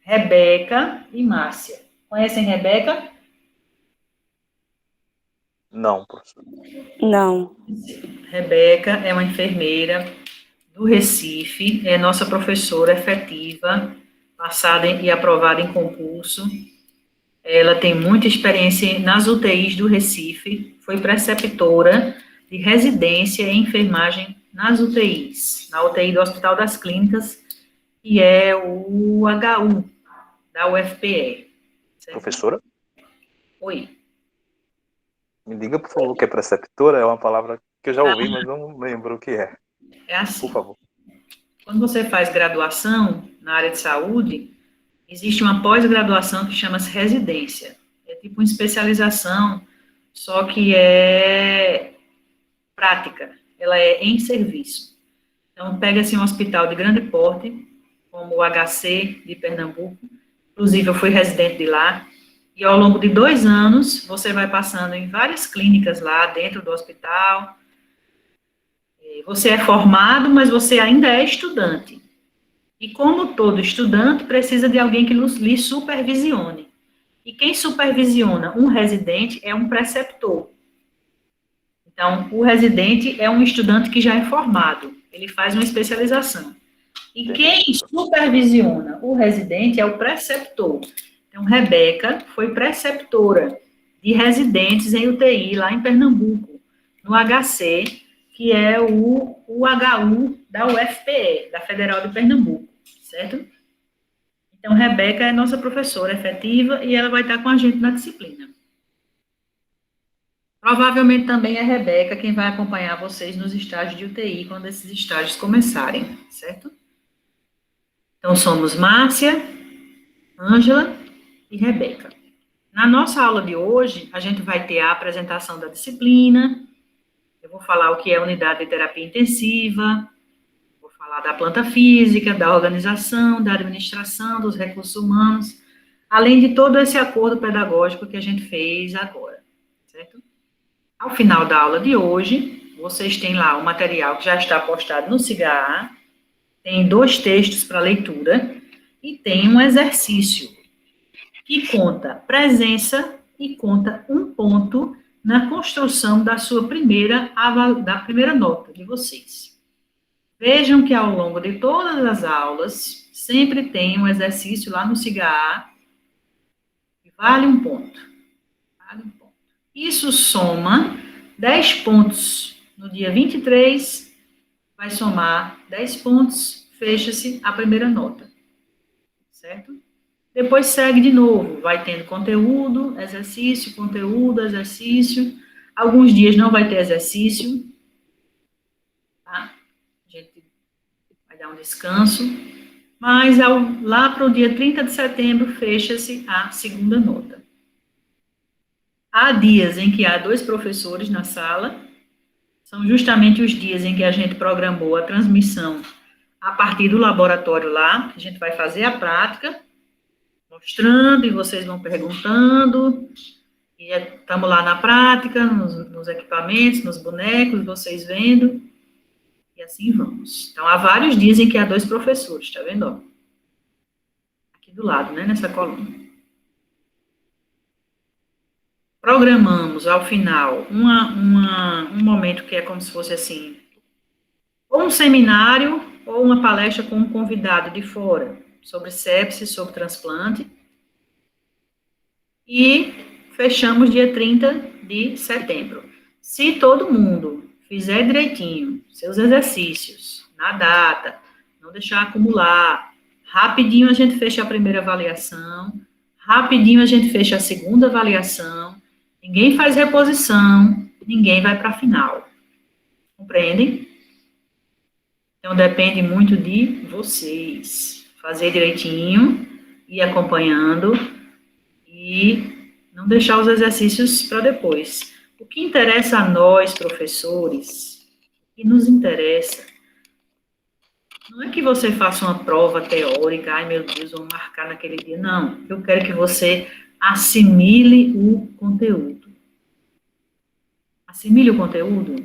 S1: Rebeca e Márcia. Conhecem Rebeca?
S5: Não, professor.
S2: Não.
S1: Rebeca é uma enfermeira do Recife, é nossa professora efetiva, passada e aprovada em concurso. Ela tem muita experiência nas UTIs do Recife, foi preceptora de residência em enfermagem nas UTIs, na UTI do Hospital das Clínicas, que é o HU, da UFPE. Certo?
S5: Professora?
S1: Oi.
S5: Me diga, por favor, o que é preceptora? É uma palavra que eu já ouvi, mas não lembro o que é.
S1: É assim.
S5: Por favor.
S1: Quando você faz graduação na área de saúde, existe uma pós-graduação que chama-se residência. É tipo uma especialização, só que é prática. Ela é em serviço. Então, pega-se um hospital de grande porte, como o HC de Pernambuco. Inclusive, eu fui residente de lá. E ao longo de 2 anos, você vai passando em várias clínicas lá dentro do hospital. Você é formado, mas você ainda é estudante. E como todo estudante, precisa de alguém que lhe supervisione. E quem supervisiona um residente é um preceptor. Então, o residente é um estudante que já é formado. Ele faz uma especialização. E quem supervisiona o residente é o preceptor. Então, Rebeca foi preceptora de residentes em UTI lá em Pernambuco, no HC, que é o HU da UFPE, da Federal de Pernambuco, certo? Então, Rebeca é nossa professora efetiva e ela vai estar com a gente na disciplina. Provavelmente também é Rebeca quem vai acompanhar vocês nos estágios de UTI, quando esses estágios começarem, certo? Então, somos Márcia, Ângela e Rebeca. Na nossa aula de hoje, a gente vai ter a apresentação da disciplina, eu vou falar o que é unidade de terapia intensiva, vou falar da planta física, da organização, da administração, dos recursos humanos, além de todo esse acordo pedagógico que a gente fez agora, certo? Ao final da aula de hoje, vocês têm lá o material que já está postado no SIGA, tem 2 textos para leitura e tem um exercício que conta presença e conta um ponto na construção da sua primeira nota de vocês. Vejam que ao longo de todas as aulas, sempre tem um exercício lá no SIGA que vale um ponto. Vale um ponto. Isso soma 10 pontos no dia 23, vai somar 10 pontos, fecha-se a primeira nota, certo? Depois segue de novo, vai tendo conteúdo, exercício, conteúdo, exercício. Alguns dias não vai ter exercício, tá? A gente vai dar um descanso. Mas lá para o dia 30 de setembro, fecha-se a segunda nota. Há dias em que há 2 professores na sala, são justamente os dias em que a gente programou a transmissão a partir do laboratório lá, a gente vai fazer a prática, mostrando, e vocês vão perguntando, e estamos lá na prática, nos equipamentos, nos bonecos, vocês vendo, e assim vamos. Então, há vários dias em que há 2 professores, tá vendo? Ó? Aqui do lado, né, nessa coluna. Programamos, ao final, um momento que é como se fosse assim, ou um seminário, ou uma palestra com um convidado de fora, sobre sepsis, sobre transplante, e fechamos dia 30 de setembro. Se todo mundo fizer direitinho seus exercícios, na data, não deixar acumular, rapidinho a gente fecha a primeira avaliação, rapidinho a gente fecha a segunda avaliação, ninguém faz reposição, ninguém vai para a final. Compreendem? Então, depende muito de vocês. Fazer direitinho, ir acompanhando e não deixar os exercícios para depois. O que interessa a nós, professores, o que nos interessa, não é que você faça uma prova teórica, ai meu Deus, vou marcar naquele dia. Não, eu quero que você assimile o conteúdo. Assimile o conteúdo.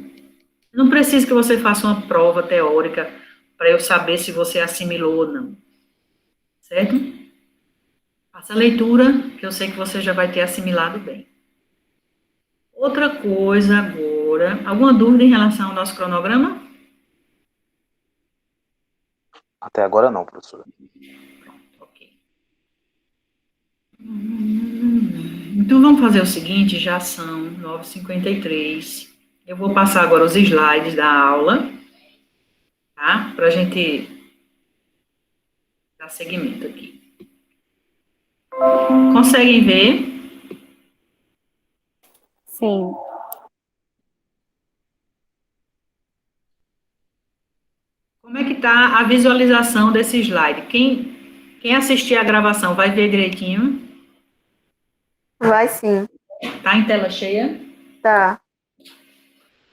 S1: Não precisa que você faça uma prova teórica para eu saber se você assimilou ou não. Certo? Faça a leitura, que eu sei que você já vai ter assimilado bem. Outra coisa agora, alguma dúvida em relação ao nosso cronograma?
S5: Até agora não, professora.
S1: Ok. Então vamos fazer o seguinte, já são 9h53. Eu vou passar agora os slides da aula, tá? Para a gente dar seguimento aqui. Conseguem ver?
S2: Sim.
S1: Como é que está a visualização desse slide? Quem assistir a gravação vai ver direitinho?
S3: Vai sim.
S1: Tá em tela cheia?
S3: Tá.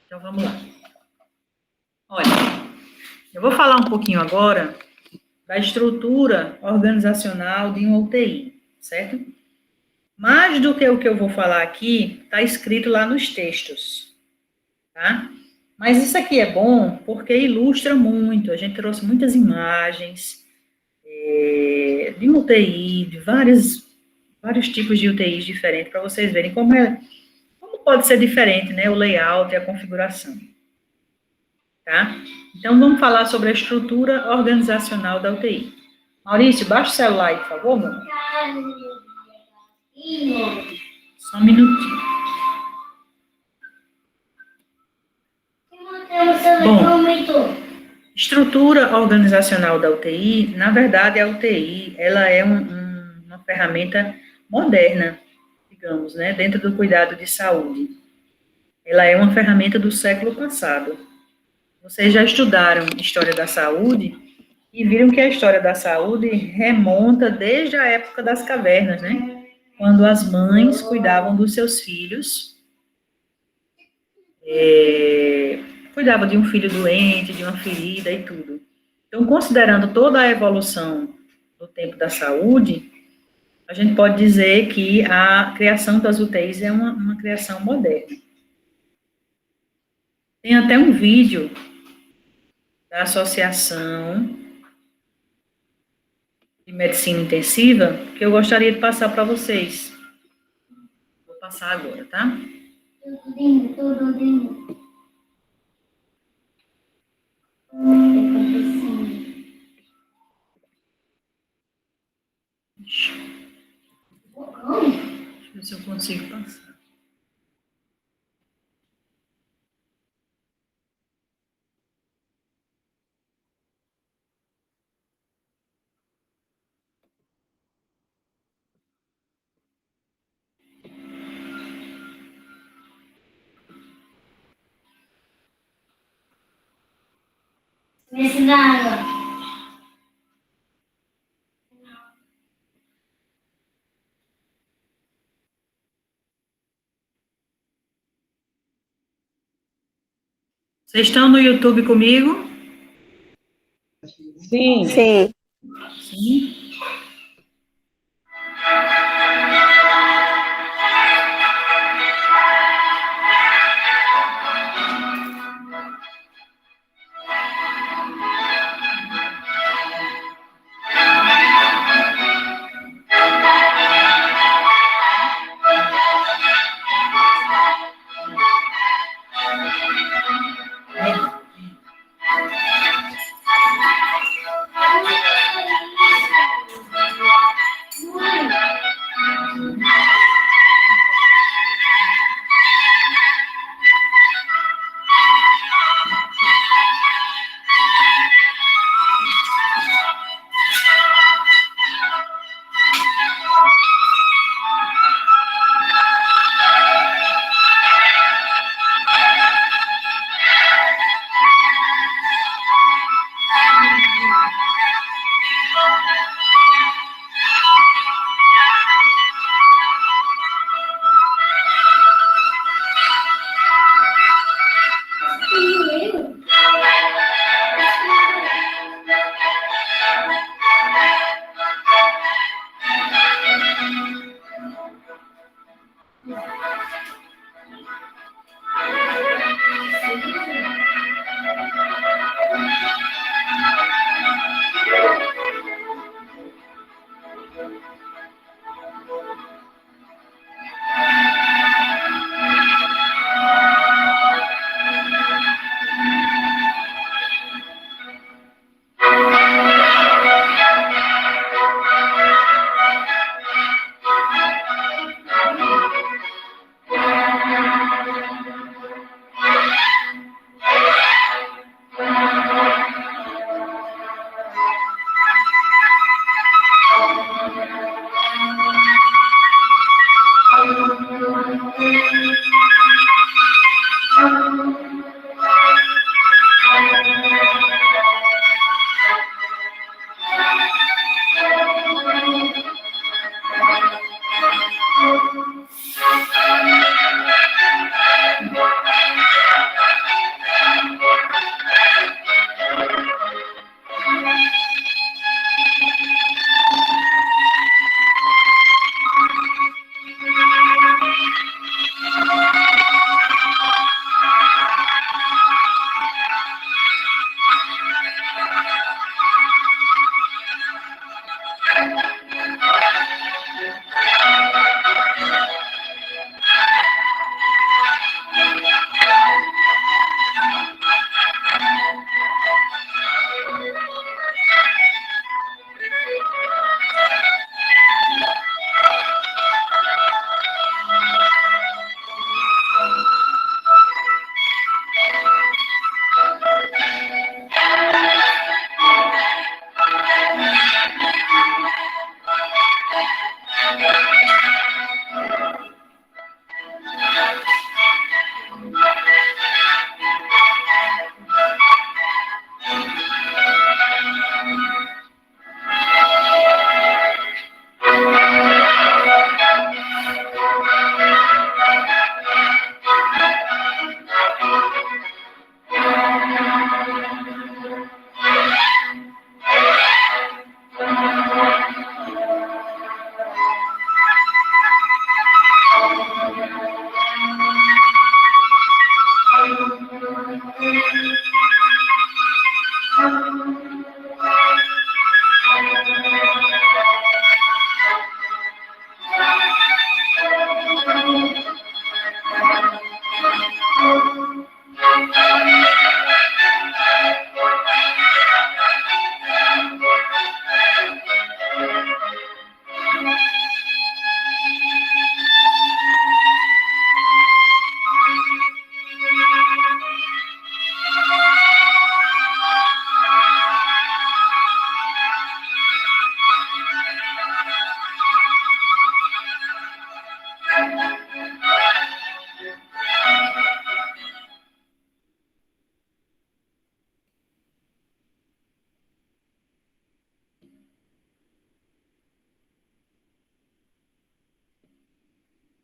S1: Então vamos lá. Olha, eu vou falar um pouquinho agora da estrutura organizacional de um UTI, certo? Mais do que o que eu vou falar aqui, está escrito lá nos textos, tá? Mas isso aqui é bom porque ilustra muito. A gente trouxe muitas imagens de uma UTI, de vários tipos de UTIs diferentes, para vocês verem como pode ser diferente, né, o layout e a configuração, tá? Então, vamos falar sobre a estrutura organizacional da UTI. Maurício, baixa o celular aí, por favor, meu. Só um minutinho. Bom, estrutura organizacional da UTI, na verdade, a UTI, ela é uma ferramenta moderna, digamos, né, dentro do cuidado de saúde. Ela é uma ferramenta do século passado. Vocês já estudaram história da saúde e viram que a história da saúde remonta desde a época das cavernas, né? Quando as mães cuidavam dos seus filhos, cuidavam de um filho doente, de uma ferida e tudo. Então, considerando toda a evolução do tempo da saúde, a gente pode dizer que a criação das UTIs é uma criação moderna. Tem até um vídeo da Associação de Medicina Intensiva que eu gostaria de passar para vocês. Vou passar agora, tá? Deixa eu ver se eu consigo passar. Me ensinaram. Vocês estão no YouTube comigo?
S4: Sim.
S3: Sim.
S1: Sim.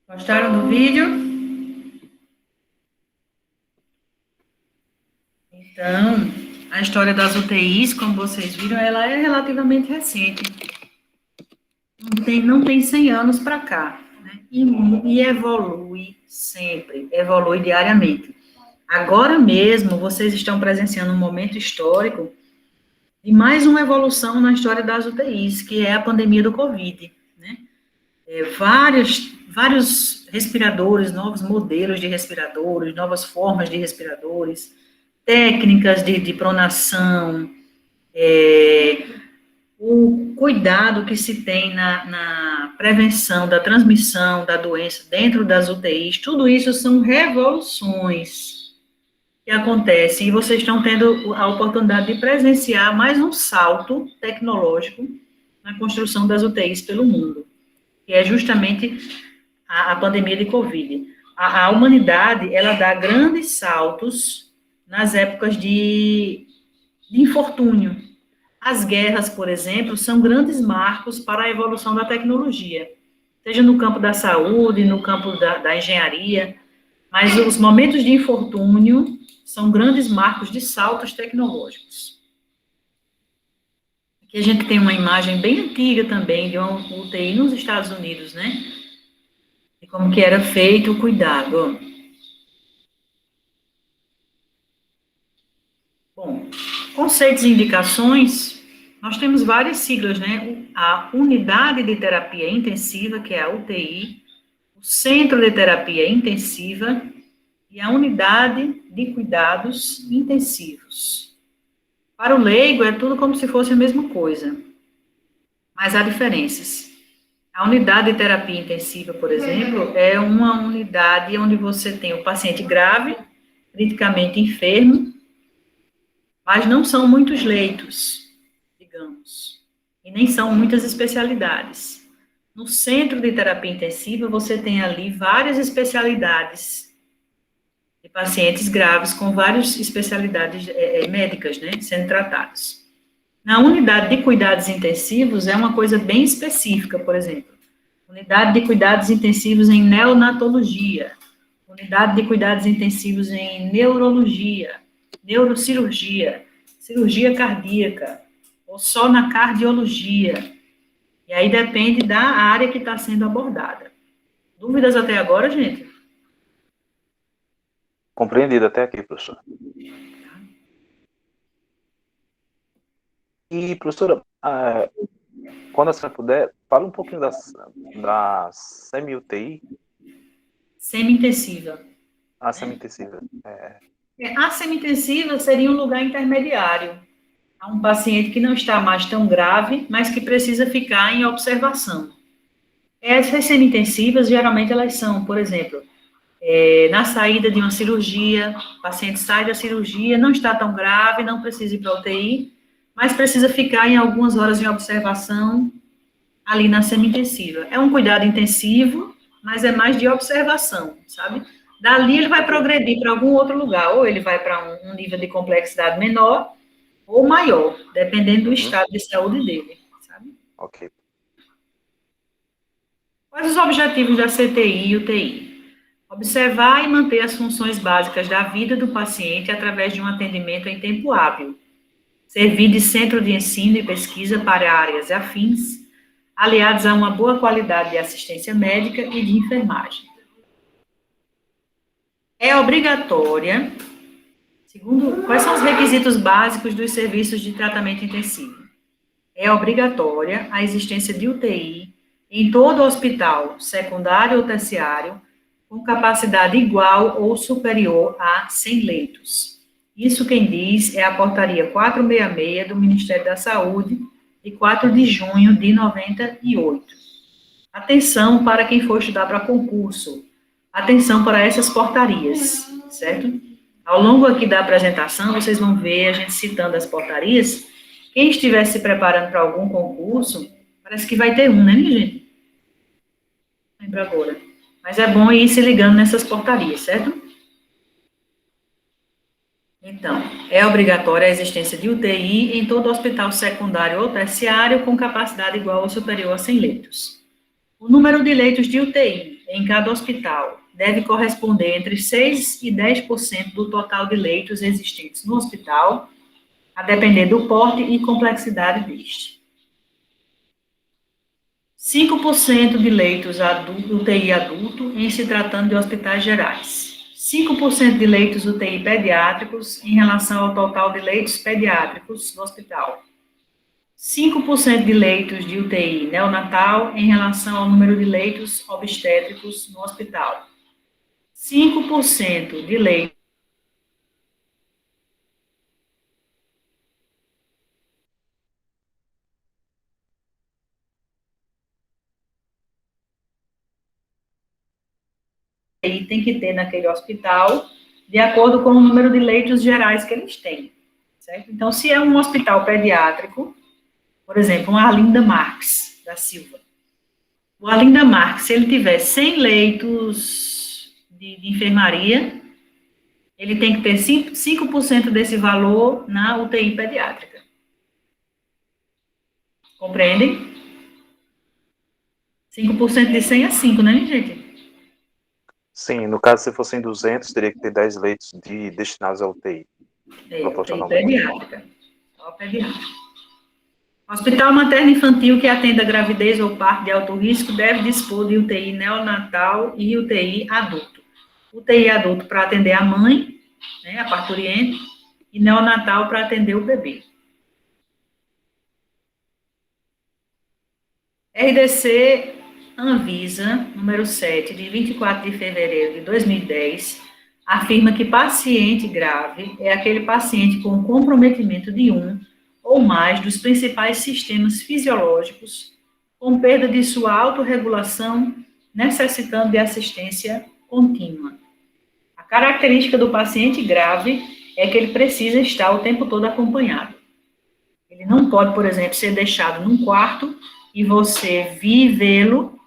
S1: Gostaram do vídeo? Então, a história das UTIs, como vocês viram, ela é relativamente recente. Não tem 100 anos para cá, né? E evolui sempre, evolui diariamente. Agora mesmo, vocês estão presenciando um momento histórico de mais uma evolução na história das UTIs, que é a pandemia do Covid, né? Vários respiradores, novos modelos de respiradores, novas formas de respiradores, técnicas de pronação, o cuidado que se tem na prevenção da transmissão da doença dentro das UTIs, tudo isso são revoluções que acontecem, e vocês estão tendo a oportunidade de presenciar mais um salto tecnológico na construção das UTIs pelo mundo, que é justamente a pandemia de Covid. A humanidade, ela dá grandes saltos nas épocas de infortúnio. As guerras, por exemplo, são grandes marcos para a evolução da tecnologia, seja no campo da saúde, no campo da engenharia, mas os momentos de infortúnio são grandes marcos de saltos tecnológicos. Aqui a gente tem uma imagem bem antiga também de uma UTI nos Estados Unidos, né? E como que era feito o cuidado. Bom, conceitos e indicações, nós temos várias siglas, né? A unidade de terapia intensiva, que é a UTI, o centro de terapia intensiva e a unidade de cuidados intensivos. Para o leigo, é tudo como se fosse a mesma coisa, mas há diferenças. A unidade de terapia intensiva, por exemplo, é uma unidade onde você tem o paciente grave, criticamente enfermo, mas não são muitos leitos, digamos, e nem são muitas especialidades. No centro de terapia intensiva, você tem ali várias especialidades de pacientes graves com várias especialidades médicas, né, sendo tratados. Na unidade de cuidados intensivos, é uma coisa bem específica, por exemplo, unidade de cuidados intensivos em neonatologia, unidade de cuidados intensivos em neurologia, neurocirurgia, cirurgia cardíaca, ou só na cardiologia. E aí depende da área que está sendo abordada. Dúvidas até agora, gente?
S5: Compreendido até aqui, professora. E, professora, quando a senhora puder, fala um pouquinho da semi-UTI.
S1: Semi-intensiva.
S5: A semi-intensiva.
S1: A semi-intensiva seria um lugar intermediário. Há um paciente que não está mais tão grave, mas que precisa ficar em observação. Essas semi-intensivas, geralmente, elas são, por exemplo, na saída de uma cirurgia, o paciente sai da cirurgia, não está tão grave, não precisa ir para a UTI, mas precisa ficar em algumas horas em observação ali na semi-intensiva. É um cuidado intensivo, mas é mais de observação, sabe? Dali ele vai progredir para algum outro lugar, ou ele vai para um nível de complexidade menor ou maior, dependendo do estado de saúde dele, sabe?
S5: Ok.
S1: Quais os objetivos da CTI e UTI? Observar e manter as funções básicas da vida do paciente através de um atendimento em tempo hábil. Servir de centro de ensino e pesquisa para áreas afins, aliados a uma boa qualidade de assistência médica e de enfermagem. É obrigatória, quais são os requisitos básicos dos serviços de tratamento intensivo? É obrigatória a existência de UTI em todo hospital, secundário ou terciário, com capacidade igual ou superior a 100 leitos. Isso quem diz é a portaria 466 do Ministério da Saúde, de 4 de junho de 98. Atenção para quem for estudar para concurso. Atenção para essas portarias, certo? Ao longo aqui da apresentação, vocês vão ver a gente citando as portarias. Quem estiver se preparando para algum concurso, parece que vai ter um, né, minha gente? Não lembro agora. Mas é bom ir se ligando nessas portarias, certo? Então, é obrigatória a existência de UTI em todo hospital secundário ou terciário com capacidade igual ou superior a 100 leitos. O número de leitos de UTI em cada hospital deve corresponder entre 6% e 10% do total de leitos existentes no hospital, a depender do porte e complexidade deste. 5% de leitos UTI adulto em se tratando de hospitais gerais. 5% de leitos UTI pediátricos em relação ao total de leitos pediátricos no hospital. 5% de leitos de UTI neonatal em relação ao número de leitos obstétricos no hospital. 5% de leitos tem que ter naquele hospital, de acordo com o número de leitos gerais que eles têm, certo? Então, se é um hospital pediátrico, por exemplo, um Arlinda Marques da Silva, o Arlinda Marques, se ele tiver 100 leitos de enfermaria, ele tem que ter 5% desse valor na UTI pediátrica. Compreendem? 5% de 100 é 5, né, gente?
S5: Sim, no caso, se fossem 200, teria que ter 10 leitos destinados à UTI.
S1: UTI pediátrica. Só pediátrica. Hospital materno-infantil que atenda gravidez ou parto de alto risco deve dispor de UTI neonatal e UTI adulto. UTI adulto para atender a mãe, né, a parturiente, e neonatal para atender o bebê. RDC Anvisa, número 7, de 24 de fevereiro de 2010, afirma que paciente grave é aquele paciente com comprometimento de um ou mais dos principais sistemas fisiológicos, com perda de sua autorregulação, necessitando de assistência contínua. A característica do paciente grave é que ele precisa estar o tempo todo acompanhado. Ele não pode, por exemplo, ser deixado num quarto e você vê-lo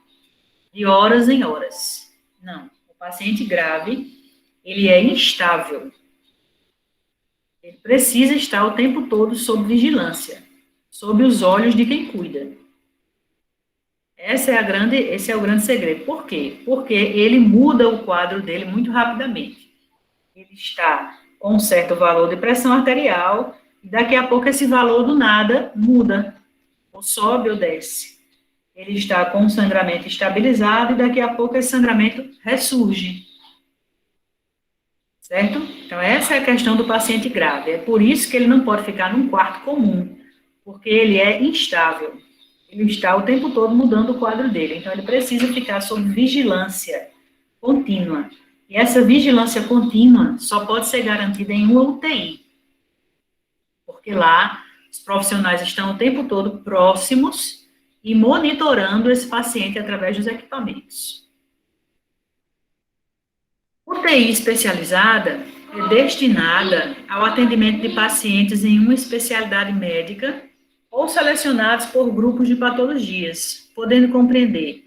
S1: de horas em horas. Não. O paciente grave, ele é instável. Ele precisa estar o tempo todo sob vigilância, sob os olhos de quem cuida. Esse é o grande segredo. Por quê? Porque ele muda o quadro dele muito rapidamente. Ele está com um certo valor de pressão arterial, e daqui a pouco esse valor do nada muda, ou sobe ou desce. Ele está com um sangramento estabilizado, e daqui a pouco esse sangramento ressurge. Certo? Então, essa é a questão do paciente grave. É por isso que ele não pode ficar num quarto comum, porque ele é instável. Ele está o tempo todo mudando o quadro dele. Então, ele precisa ficar sob vigilância contínua. E essa vigilância contínua só pode ser garantida em uma UTI. Porque lá, os profissionais estão o tempo todo próximos e monitorando esse paciente através dos equipamentos. UTI especializada é destinada ao atendimento de pacientes em uma especialidade médica ou selecionados por grupos de patologias, podendo compreender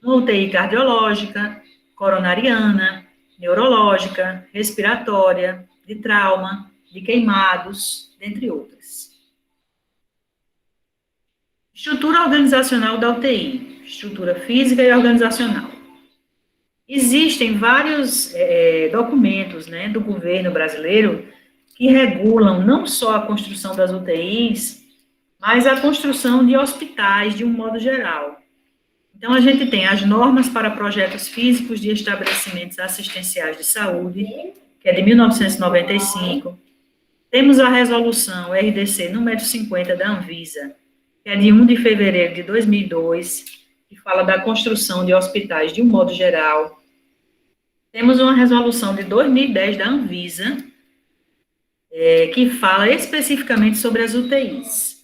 S1: uma UTI cardiológica, coronariana, neurológica, respiratória, de trauma, de queimados, dentre outras. Estrutura organizacional da UTI, estrutura física e organizacional. Existem vários documentos, né, do governo brasileiro que regulam não só a construção das UTIs, mas a construção de hospitais de um modo geral. Então, a gente tem as normas para projetos físicos de estabelecimentos assistenciais de saúde, que é de 1995. Temos a resolução RDC número 50 da Anvisa, que é de 1 de fevereiro de 2002, que fala da construção de hospitais de um modo geral. Temos uma resolução de 2010 da Anvisa, que fala especificamente sobre as UTIs.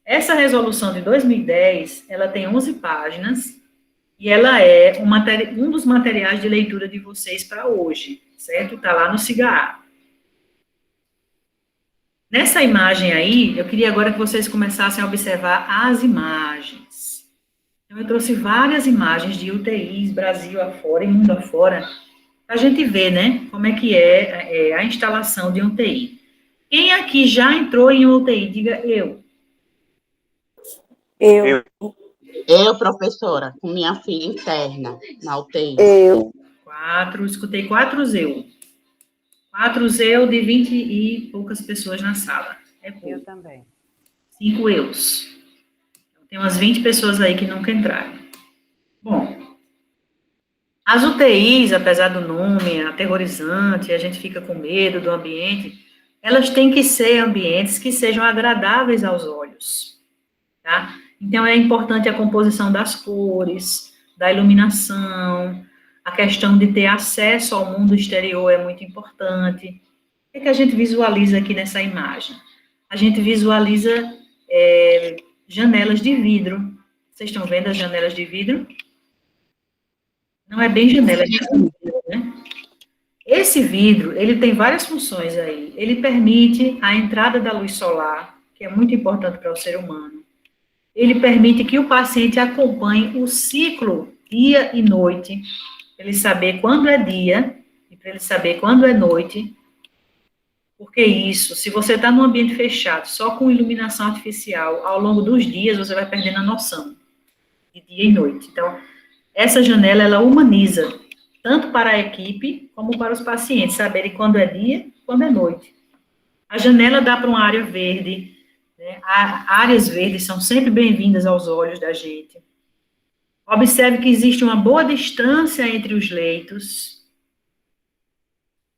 S1: Essa resolução de 2010, ela tem 11 páginas, e ela é um dos materiais de leitura de vocês para hoje, certo? Está lá no SIGA. Nessa imagem aí, eu queria agora que vocês começassem a observar as imagens. Então, eu trouxe várias imagens de UTIs, Brasil afora e mundo afora, para a gente ver, né, como é que é a instalação de UTI. Quem aqui já entrou em UTI? Diga eu.
S2: Eu.
S6: Eu, professora, com minha filha interna na UTI.
S3: Eu.
S1: 4, escutei 4 eu. 4 eu de 20 e poucas pessoas na sala. É pouco.
S8: Eu também.
S1: 5 eus. Tem umas 20 pessoas aí que nunca entraram. Bom, as UTIs, apesar do nome aterrorizante, a gente fica com medo do ambiente, elas têm que ser ambientes que sejam agradáveis aos olhos, tá? Então, é importante a composição das cores, da iluminação, a questão de ter acesso ao mundo exterior é muito importante. O que a gente visualiza aqui nessa imagem? A gente visualiza janelas de vidro. Vocês estão vendo as janelas de vidro? Não é bem janela, é vidro, né? Esse vidro, ele tem várias funções aí. Ele permite a entrada da luz solar, que é muito importante para o ser humano. Ele permite que o paciente acompanhe o ciclo dia e noite, para ele saber quando é dia e para ele saber quando é noite. Porque isso, se você está num ambiente fechado, só com iluminação artificial, ao longo dos dias, você vai perdendo a noção de dia e noite. Então, essa janela, ela humaniza, tanto para a equipe, como para os pacientes, saberem quando é dia e quando é noite. A janela dá para uma área verde, né? Áreas verdes são sempre bem-vindas aos olhos da gente. Observe que existe uma boa distância entre os leitos.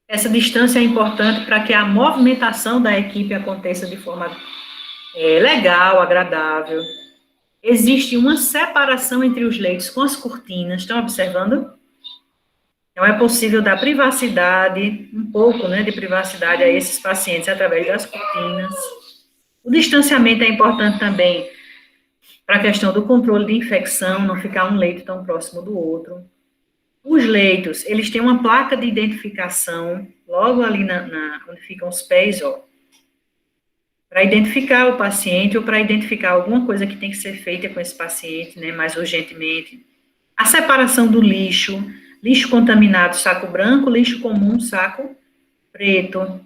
S1: Essa distância é importante para que a movimentação da equipe aconteça de forma legal, agradável. Existe uma separação entre os leitos com as cortinas, estão observando? Então, é possível dar privacidade, um pouco, né, de privacidade a esses pacientes através das cortinas. O distanciamento é importante também para a questão do controle de infecção, não ficar um leito tão próximo do outro. Os leitos, eles têm uma placa de identificação, logo ali onde ficam os pés, ó, para identificar o paciente ou para identificar alguma coisa que tem que ser feita com esse paciente, né, mais urgentemente. A separação do lixo, lixo contaminado, saco branco, lixo comum, saco preto.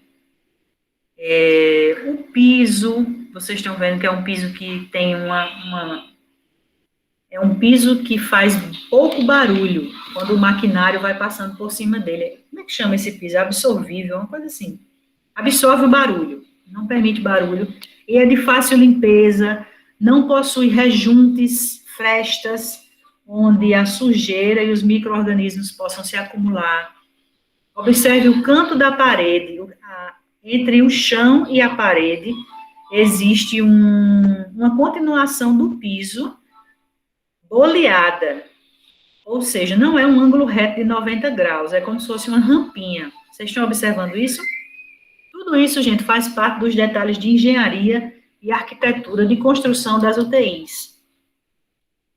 S1: O piso, vocês estão vendo que é um piso que tem é um piso que faz pouco barulho quando o maquinário vai passando por cima dele. Como é que chama esse piso? Absorvível, uma coisa assim. Absorve o barulho, não permite barulho, e é de fácil limpeza, não possui rejuntes, frestas, onde a sujeira e os micro-organismos possam se acumular. Observe o canto da parede, entre o chão e a parede, existe uma continuação do piso boleada, ou seja, não é um ângulo reto de 90 graus, é como se fosse uma rampinha. Vocês estão observando isso? Tudo isso, gente, faz parte dos detalhes de engenharia e arquitetura de construção das UTIs.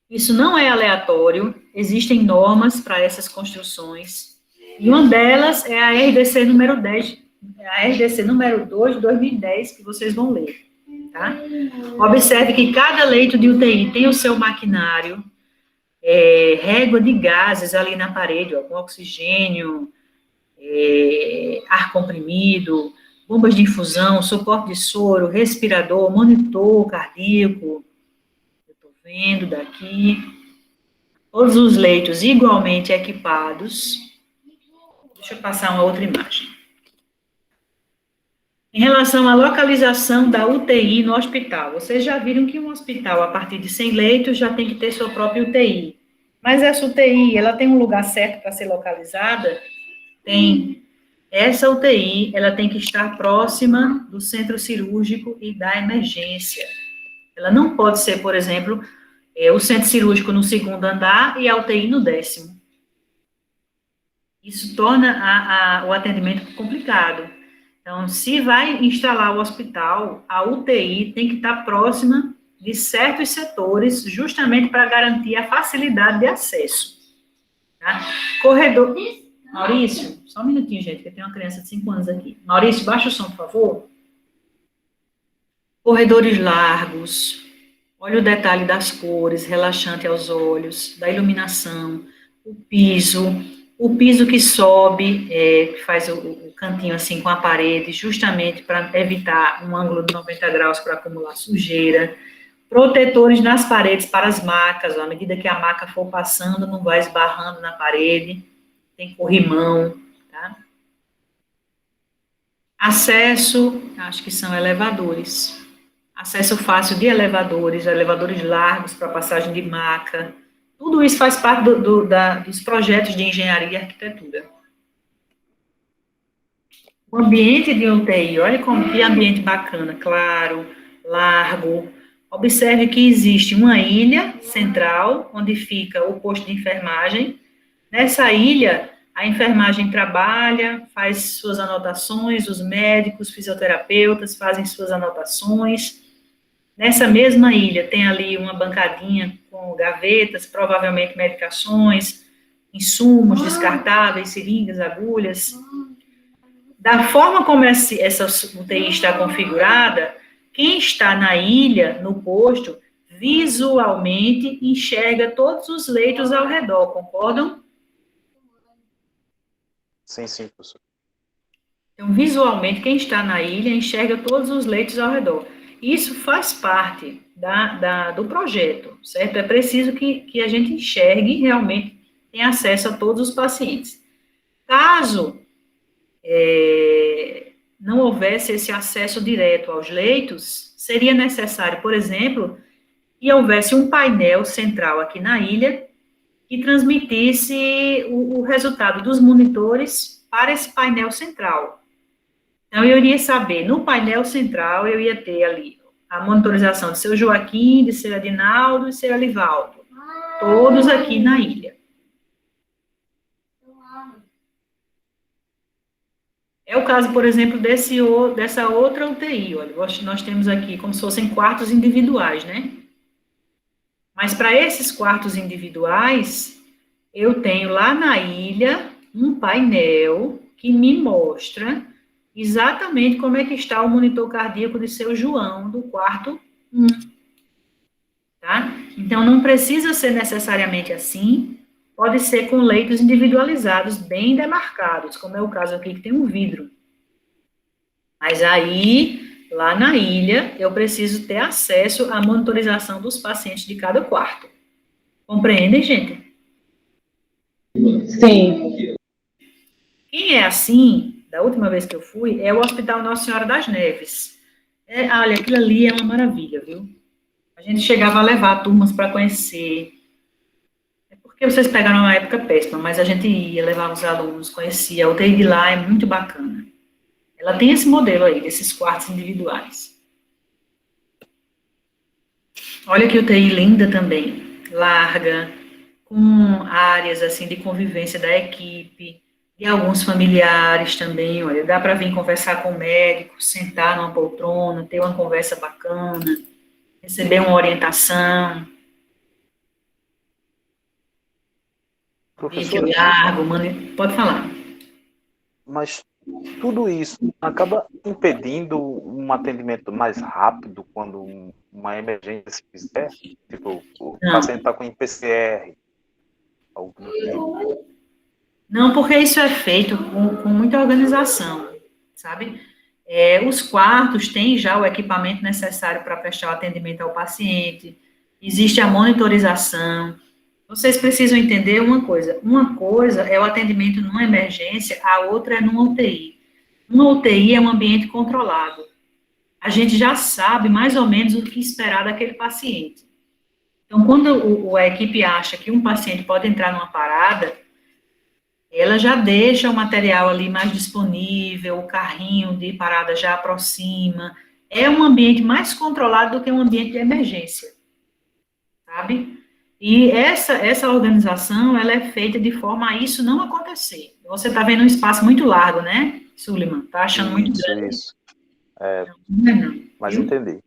S1: Isso não é aleatório, existem normas para essas construções, e uma delas é a RDC número 10, a RDC número 2 de 2010, que vocês vão ler, tá? Observe que cada leito de UTI tem o seu maquinário, régua de gases ali na parede, ó, com oxigênio, ar comprimido, bombas de infusão, suporte de soro, respirador, monitor cardíaco. Eu estou vendo daqui. Todos os leitos igualmente equipados. Deixa eu passar uma outra imagem. Em relação à localização da UTI no hospital, vocês já viram que um hospital, a partir de 100 leitos, já tem que ter sua própria UTI. Mas essa UTI, ela tem um lugar certo para ser localizada? Tem. Essa UTI, ela tem que estar próxima do centro cirúrgico e da emergência. Ela não pode ser, por exemplo, o centro cirúrgico no 2º andar e a UTI no 10º. Isso torna o atendimento complicado. Então, se vai instalar o hospital, a UTI tem que estar próxima de certos setores, justamente para garantir a facilidade de acesso. Tá? Corredor... Maurício, só um minutinho, gente, que eu tenho uma criança de 5 anos aqui. Maurício, baixa o som, por favor. Corredores largos. Olha o detalhe das cores, relaxante aos olhos, da iluminação, o piso que sobe, que faz o cantinho assim com a parede, justamente para evitar um ângulo de 90 graus para acumular sujeira. Protetores nas paredes para as macas, ó, à medida que a maca for passando, não vai esbarrando na parede, tem corrimão, tá? Acesso, acho que são elevadores. Acesso fácil de elevadores, elevadores largos para passagem de maca. Tudo isso faz parte dos projetos de engenharia e arquitetura. O ambiente de UTI, olha como que ambiente bacana, claro, largo. Observe que existe uma ilha central, onde fica o posto de enfermagem. Nessa ilha, a enfermagem trabalha, faz suas anotações, os médicos, fisioterapeutas fazem suas anotações. Nessa mesma ilha, tem ali uma bancadinha com gavetas, provavelmente medicações, insumos descartáveis, seringas, agulhas. Da forma como essa UTI está configurada, quem está na ilha, no posto, visualmente enxerga todos os leitos ao redor, concordam?
S5: Sim, professor.
S1: Então, visualmente, quem está na ilha enxerga todos os leitos ao redor. Isso faz parte do projeto, certo? É preciso que a gente enxergue e realmente tenha acesso a todos os pacientes. Caso não houvesse esse acesso direto aos leitos, seria necessário, por exemplo, que houvesse um painel central aqui na ilha que transmitisse o resultado dos monitores para esse painel central. Então, eu iria saber, no painel central, eu ia ter ali a monitorização de seu Joaquim, de seu Adinaldo e seu Alivaldo, todos aqui na ilha. É o caso, por exemplo, dessa outra UTI, olha, nós temos aqui como se fossem quartos individuais, né? Mas para esses quartos individuais, eu tenho lá na ilha um painel que me mostra exatamente como é que está o monitor cardíaco de seu João, do quarto 1. Tá? Então, não precisa ser necessariamente assim, pode ser com leitos individualizados, bem demarcados, como é o caso aqui que tem um vidro. Mas aí, lá na ilha, eu preciso ter acesso à monitorização dos pacientes de cada quarto. Compreendem, gente?
S4: Sim.
S1: Quem é assim, da última vez que eu fui, é o Hospital Nossa Senhora das Neves. Olha, aquilo ali é uma maravilha, viu? A gente chegava a levar turmas para conhecer. É porque vocês pegaram uma época péssima, mas a gente ia, levava os alunos, conhecia. A UTI de lá é muito bacana. Ela tem esse modelo aí, desses quartos individuais. Olha que UTI linda também, larga, com áreas, assim, de convivência da equipe, de alguns familiares também, olha, dá para vir conversar com o médico, sentar numa poltrona, ter uma conversa bacana, receber uma orientação.
S5: Professor,
S1: Largo, pode falar.
S5: mas tudo isso acaba impedindo um atendimento mais rápido quando uma emergência se fizer? Tipo, o paciente está com IPCR, algo do tipo.
S1: Não, porque isso é feito com muita organização, sabe? Os quartos têm já o equipamento necessário para prestar o atendimento ao paciente, existe a monitorização. Vocês precisam entender uma coisa é o atendimento numa emergência, a outra é numa UTI. Uma UTI é um ambiente controlado. A gente já sabe mais ou menos o que esperar daquele paciente. Então, quando a equipe acha que um paciente pode entrar numa parada, ela já deixa o material ali mais disponível, o carrinho de parada já aproxima. É um ambiente mais controlado do que um ambiente de emergência, sabe? E essa organização, ela é feita de forma a isso não acontecer. Você está vendo um espaço muito largo, né, Suliman? Está achando muito grande.
S5: Isso.
S1: Não,
S5: mas
S1: viu?
S5: Entendi.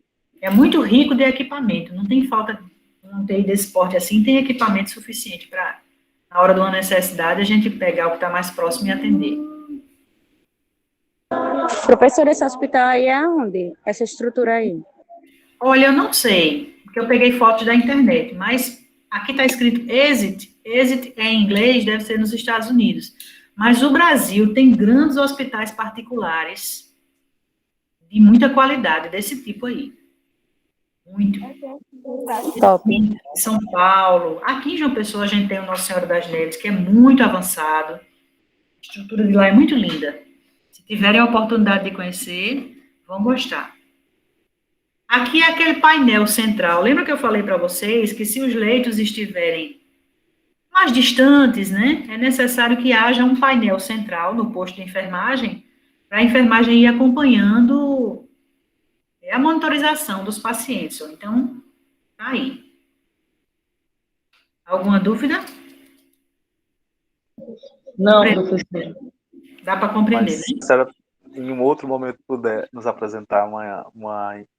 S1: É muito rico de equipamento, não tem falta, não tem desse porte assim, tem equipamento suficiente para, na hora de uma necessidade, a gente pegar o que está mais próximo e atender.
S2: Professor, esse hospital aí é onde? Essa estrutura aí?
S1: Olha, eu não sei, porque eu peguei fotos da internet, mas aqui está escrito EXIT. EXIT é em inglês, deve ser nos Estados Unidos. Mas o Brasil tem grandes hospitais particulares de muita qualidade, desse tipo aí. Muito.
S2: Top.
S1: Em São Paulo, aqui em João Pessoa, a gente tem o Nossa Senhora das Neves, que é muito avançado. A estrutura de lá é muito linda. Se tiverem a oportunidade de conhecer, vão gostar. Aqui é aquele painel central. Lembra que eu falei para vocês que se os leitos estiverem mais distantes, né, é necessário que haja um painel central no posto de enfermagem, para a enfermagem ir acompanhando a monitorização dos pacientes. Então, tá aí. Alguma dúvida?
S4: Não, professora.
S1: Dá para compreender,
S5: Mas
S1: né?
S5: se ela em um outro momento puder nos apresentar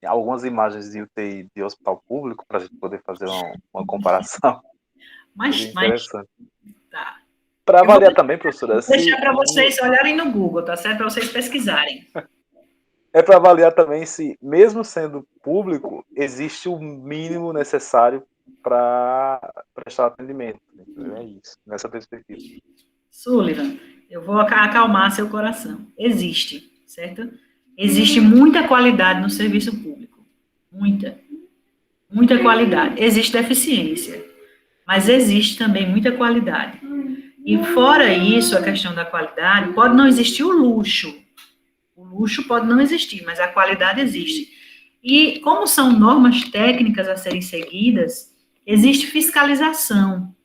S5: algumas imagens de UTI de hospital público para a gente poder fazer uma comparação, seria
S1: Mas
S5: interessante.
S1: tá.
S5: Para
S1: Eu vou
S5: avaliar também, professora,
S1: deixar para vocês olharem no Google, tá certo? Para vocês pesquisarem.
S5: é para avaliar também se, mesmo sendo público, existe o mínimo necessário para prestar atendimento. É isso, nessa perspectiva.
S1: Sullivan, eu vou acalmar seu coração. Existe, certo? Existe muita qualidade no serviço público. Muita. Muita qualidade. Existe deficiência, mas existe também muita qualidade. E fora isso, a questão da qualidade, pode não existir o luxo. O luxo pode não existir, mas a qualidade existe. E como são normas técnicas a serem seguidas, existe fiscalização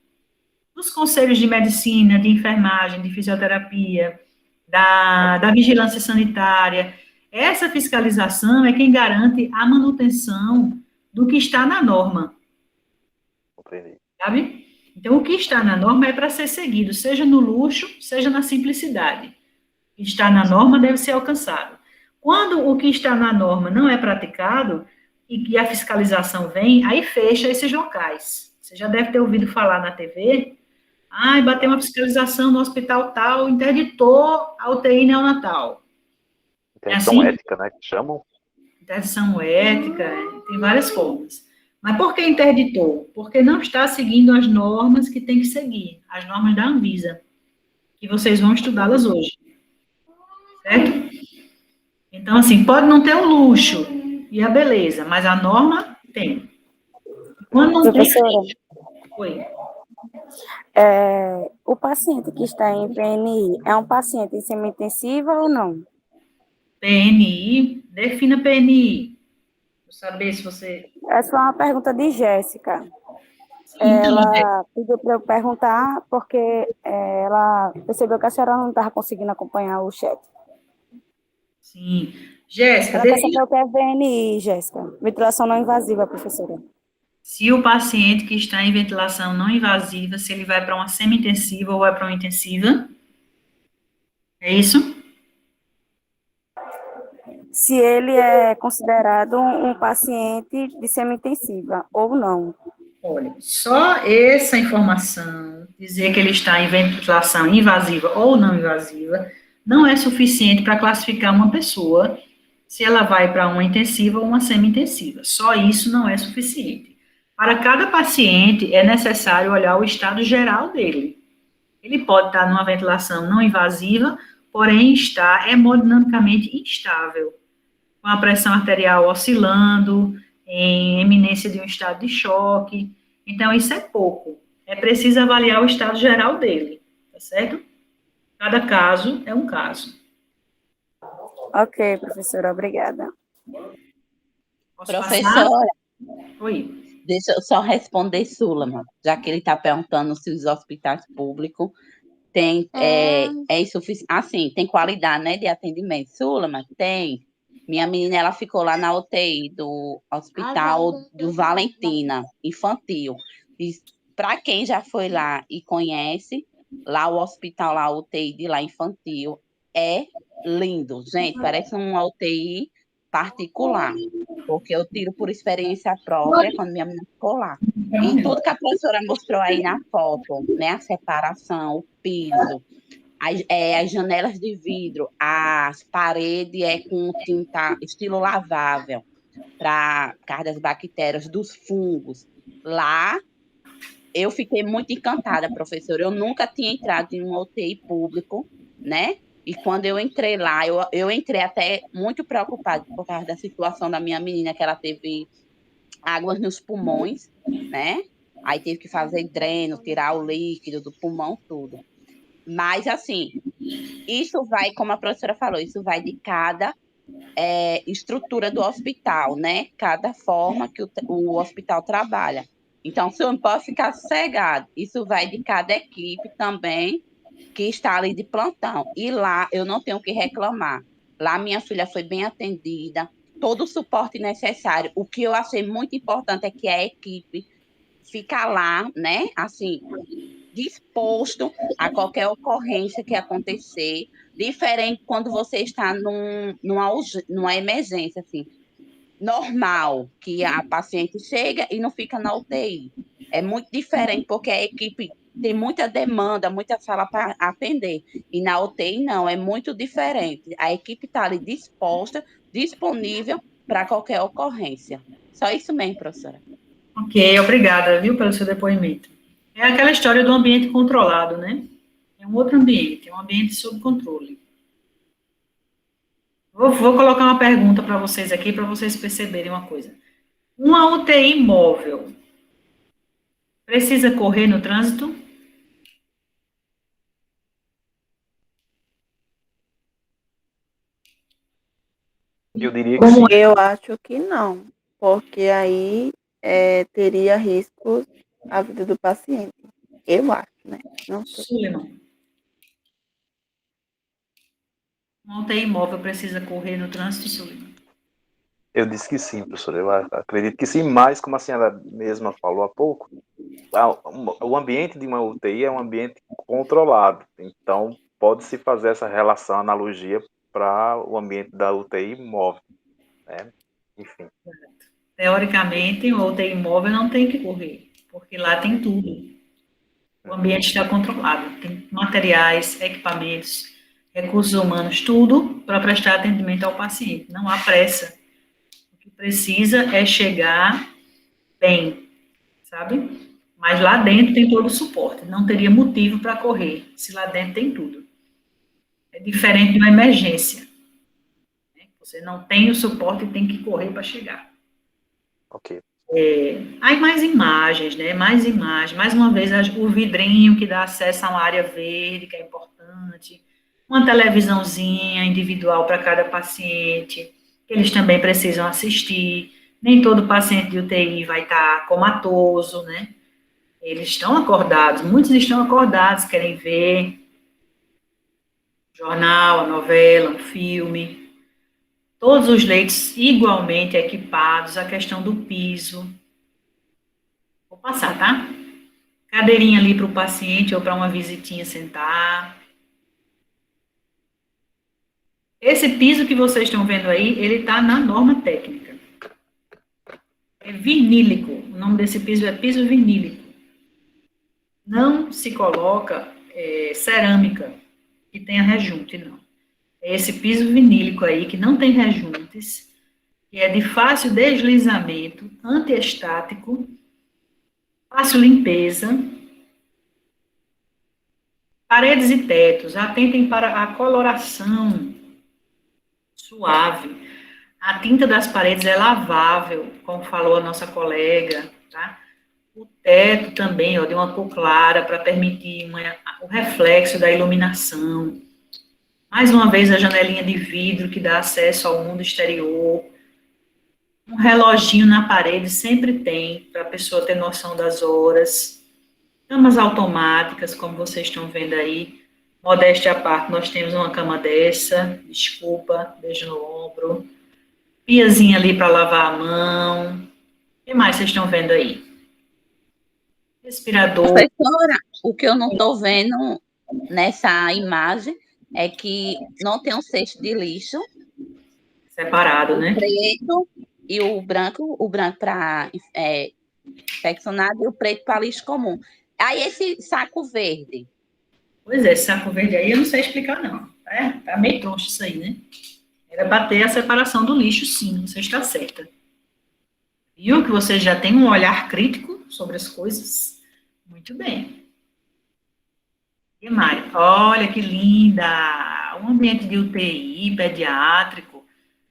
S1: dos conselhos de medicina, de enfermagem, de fisioterapia, da vigilância sanitária. Essa fiscalização é quem garante a manutenção do que está na norma.
S5: Compreendi.
S1: Sabe? Então, o que está na norma é para ser seguido, seja no luxo, seja na simplicidade. O que está na norma deve ser alcançado. Quando o que está na norma não é praticado, e a fiscalização vem, aí fecha esses locais. Você já deve ter ouvido falar na TV, bateu uma fiscalização no hospital tal, interditou a UTI neonatal.
S5: Interdição
S1: assim?
S5: ética, né, que chamam.
S1: Interdição ética, tem várias formas. Mas por que interditou? Porque não está seguindo as normas que tem que seguir, as normas da Anvisa, que vocês vão estudá-las hoje. Certo? Então, assim, pode não ter o luxo e a beleza, mas a norma tem. Quando não
S2: Professora,
S1: tem... Oi.
S2: O paciente que está em PNI é um paciente em semi-intensiva ou não?
S1: PNI, defina PNI. Vou saber se você...
S2: Essa foi uma pergunta de Jéssica.
S1: Então,
S2: Ela pediu para eu perguntar porque ela percebeu que a senhora não estava conseguindo acompanhar o chat.
S1: Sim. Jéssica,
S2: Ela quer saber o que é VNI, Jéssica. Ventilação não invasiva, professora.
S1: se o paciente que está em ventilação não invasiva, se ele vai para uma semi-intensiva ou vai para uma intensiva. É isso?
S2: Se ele é considerado um paciente de semi-intensiva ou não.
S1: Olha, só essa informação, dizer que ele está em ventilação invasiva ou não invasiva, não é suficiente para classificar uma pessoa se ela vai para uma intensiva ou uma semi-intensiva. Só isso não é suficiente. Para cada paciente, é necessário olhar o estado geral dele. Ele pode estar numa ventilação não invasiva, porém está hemodinamicamente instável, com a pressão arterial oscilando, em eminência de um estado de choque. Então, isso é pouco. É preciso avaliar o estado geral dele, tá certo? Cada caso é um caso.
S2: Ok, professora, obrigada.
S1: Posso passar?
S6: Professora,
S1: Oi.
S6: deixa eu só responder Sullivan, já que ele está perguntando se os hospitais públicos têm insuficiente, assim, tem qualidade, né, de atendimento. Sullivan, tem. Minha menina, ela ficou lá na UTI do Hospital do Valentina, infantil. Para quem já foi lá e conhece, lá o hospital, lá a UTI de lá infantil, é lindo. Gente, parece uma UTI particular, porque eu tiro por experiência própria quando minha menina ficou lá. E tudo que a professora mostrou aí na foto, né, a separação, o piso, as janelas de vidro, as paredes com tinta estilo lavável, para causa das bactérias, dos fungos. Lá, eu fiquei muito encantada, professora. Eu nunca tinha entrado em um UTI público, né? E quando eu entrei lá, eu entrei até muito preocupada por causa da situação da minha menina, que ela teve água nos pulmões, né? Aí teve que fazer dreno, tirar o líquido do pulmão, tudo. Mas, assim, isso vai, como a professora falou, isso vai de cada estrutura do hospital, né? Cada forma que o hospital trabalha. Então, o senhor não pode ficar sossegado. Isso vai de cada equipe também que está ali de plantão. E lá eu não tenho o que reclamar. Lá minha filha foi bem atendida, todo o suporte necessário. O que eu achei muito importante é que a equipe fica lá, né? Assim, disposto a qualquer ocorrência que acontecer, diferente quando você está numa emergência, assim, normal, que a paciente chega e não fica na UTI. É muito diferente, porque a equipe tem muita demanda, muita sala para atender. E na UTI não, é muito diferente. A equipe está ali disposta, disponível para qualquer ocorrência. Só isso mesmo, professora.
S1: Ok, obrigada, viu, pelo seu depoimento. É aquela história do ambiente controlado, né? É um outro ambiente, é um ambiente sob controle. Vou colocar uma pergunta para vocês aqui, para vocês perceberem uma coisa. Uma UTI móvel precisa correr no trânsito?
S5: Eu diria que sim.
S3: Eu acho que não, porque aí teria riscos à vida do paciente. Eu acho, né? Não sei.
S1: Suleiman. Uma UTI móvel precisa correr no trânsito, Suleiman?
S5: Eu disse que sim, professor. Eu acredito que sim, mas como a senhora mesma falou há pouco, o ambiente de uma UTI é um ambiente controlado. Então, pode-se fazer essa relação, analogia para o ambiente da UTI móvel, né? Enfim.
S1: Teoricamente, uma UTI móvel não tem que correr, porque lá tem tudo. O ambiente está controlado. Tem materiais, equipamentos, recursos humanos, tudo para prestar atendimento ao paciente. Não há pressa. O que precisa é chegar bem, sabe? Mas lá dentro tem todo o suporte. Não teria motivo para correr, se lá dentro tem tudo. É diferente de uma emergência. Você não tem o suporte e tem que correr para chegar.
S5: Ok.
S1: Aí mais imagens, né? Mais imagens. Mais uma vez, o vidrinho que dá acesso a uma área verde, que é importante. Uma televisãozinha individual para cada paciente, que eles também precisam assistir. Nem todo paciente de UTI vai estar comatoso, né? Eles estão acordados, muitos estão acordados, querem ver jornal, a novela, um filme. Todos os leitos igualmente equipados, a questão do piso. Vou passar, tá? Cadeirinha ali para o paciente ou para uma visitinha sentar. Esse piso que vocês estão vendo aí, ele está na norma técnica. É vinílico. O nome desse piso é piso vinílico. Não se coloca cerâmica que tenha rejunte, não. É esse piso vinílico aí, que não tem rejuntes, que é de fácil deslizamento, antiestático, fácil limpeza. Paredes e tetos, atentem para a coloração suave. A tinta das paredes é lavável, como falou a nossa colega, tá? O teto também, ó, de uma cor clara, para permitir o reflexo da iluminação. Mais uma vez, a janelinha de vidro que dá acesso ao mundo exterior. Um reloginho na parede sempre tem, para a pessoa ter noção das horas. Camas automáticas, como vocês estão vendo aí. Modéstia à parte, nós temos uma cama dessa. Desculpa, beijo no ombro. Piazinha ali para lavar a mão. O que mais vocês estão vendo aí? Respirador.
S6: Professora, o que eu não estou vendo nessa imagem é que não tem um cesto de lixo.
S1: Separado, né?
S6: Preto e o branco para infeccionado e o preto para lixo comum. Aí esse saco verde.
S1: Pois é, esse saco verde aí eu não sei explicar, não. Tá meio troncho isso aí, né? Era para ter a separação do lixo, sim, você está certa. Viu que você já tem um olhar crítico sobre as coisas? Muito bem. E mais? Olha que linda! Um ambiente de UTI, pediátrico,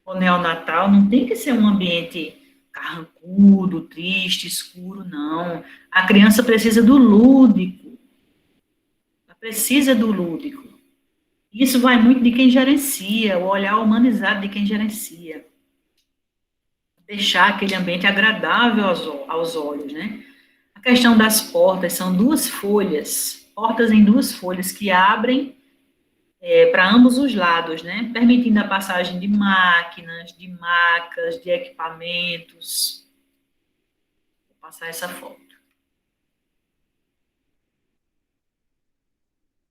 S1: ou neonatal, não tem que ser um ambiente carrancudo, triste, escuro, não. A criança precisa do lúdico. Ela precisa do lúdico. Isso vai muito de quem gerencia, o olhar humanizado de quem gerencia. Deixar aquele ambiente agradável aos olhos, né? A questão das portas, são duas folhas, portas em duas folhas que abrem para ambos os lados, né? Permitindo a passagem de máquinas, de macas, de equipamentos. Vou passar essa foto.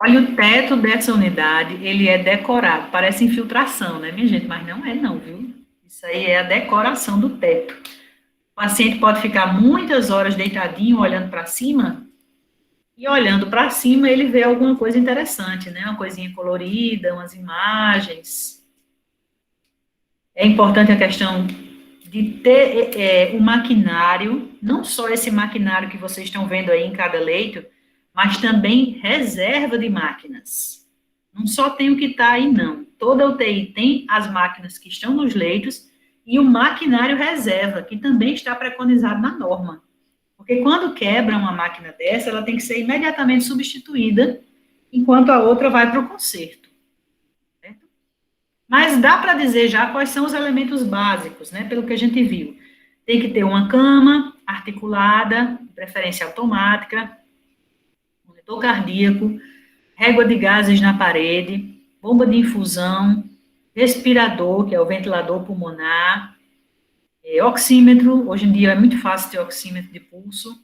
S1: Olha o teto dessa unidade, ele é decorado, parece infiltração, né, minha gente? Mas não é não, viu? Isso aí é a decoração do teto. O paciente pode ficar muitas horas deitadinho, olhando para cima, e olhando para cima ele vê alguma coisa interessante, né? Uma coisinha colorida, umas imagens. É importante a questão de ter o maquinário, não só esse maquinário que vocês estão vendo aí em cada leito, mas também reserva de máquinas. Não só tem o que está aí, não. Toda UTI tem as máquinas que estão nos leitos e o maquinário reserva, que também está preconizado na norma. Porque quando quebra uma máquina dessa, ela tem que ser imediatamente substituída, enquanto a outra vai para o conserto. Certo? Mas dá para dizer já quais são os elementos básicos, né, pelo que a gente viu. Tem que ter uma cama articulada, de preferência automática, monitor cardíaco, régua de gases na parede, bomba de infusão, respirador, que é o ventilador pulmonar, oxímetro, hoje em dia é muito fácil ter oxímetro de pulso,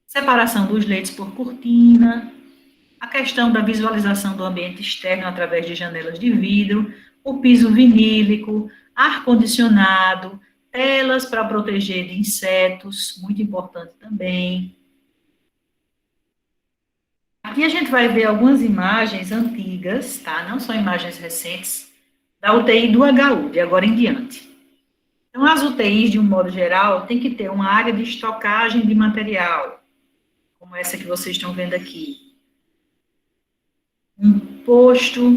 S1: separação dos leitos por cortina, a questão da visualização do ambiente externo através de janelas de vidro, o piso vinílico, ar-condicionado, telas para proteger de insetos, muito importante também. Aqui a gente vai ver algumas imagens antigas, tá? Não são imagens recentes, da UTI do HU, de agora em diante. Então, as UTIs, de um modo geral, tem que ter uma área de estocagem de material, como essa que vocês estão vendo aqui. Um posto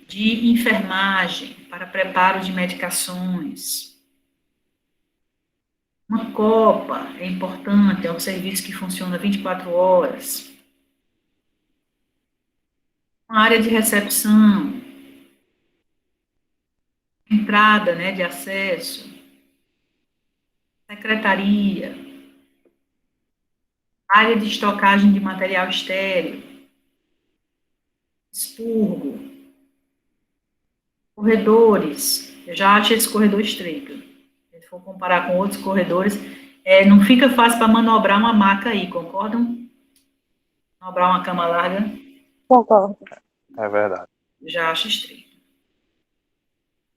S1: de enfermagem para preparo de medicações. Uma copa é importante, é um serviço que funciona 24 horas. Uma área de recepção, entrada, né, de acesso, secretaria, área de estocagem de material estéril, expurgo, corredores. Eu já acho esse corredor estreito. Se for comparar com outros corredores, não fica fácil para manobrar uma maca aí, concordam? Manobrar uma cama larga.
S2: Concordo.
S5: É verdade.
S1: Já acho estreito.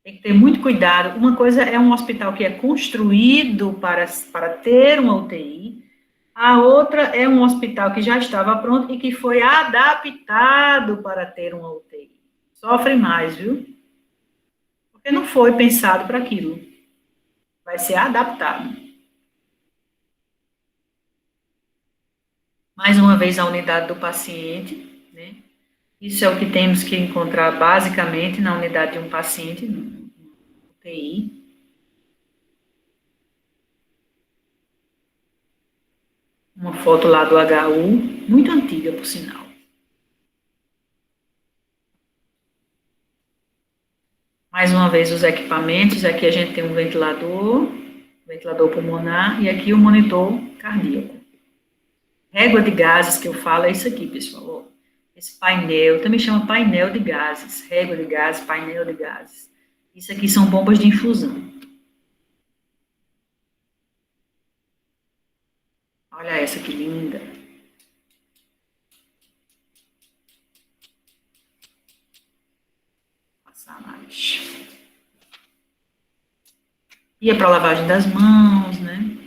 S1: Tem que ter muito cuidado. Uma coisa é um hospital que é construído para ter uma UTI, a outra é um hospital que já estava pronto e que foi adaptado para ter uma UTI. Sofre mais, viu? Porque não foi pensado para aquilo. Vai ser adaptado. Mais uma vez, a unidade do paciente, né? Isso é o que temos que encontrar basicamente na unidade de um paciente, no UTI. Uma foto lá do HU, muito antiga, por sinal. Mais uma vez, os equipamentos. Aqui a gente tem um ventilador pulmonar, e aqui o monitor cardíaco. Régua de gases que eu falo é isso aqui, pessoal. Esse painel, também chama painel de gases. Régua de gases, painel de gases. Isso aqui são bombas de infusão. Olha essa que linda. Vou passar mais. Ia para lavagem das mãos, né?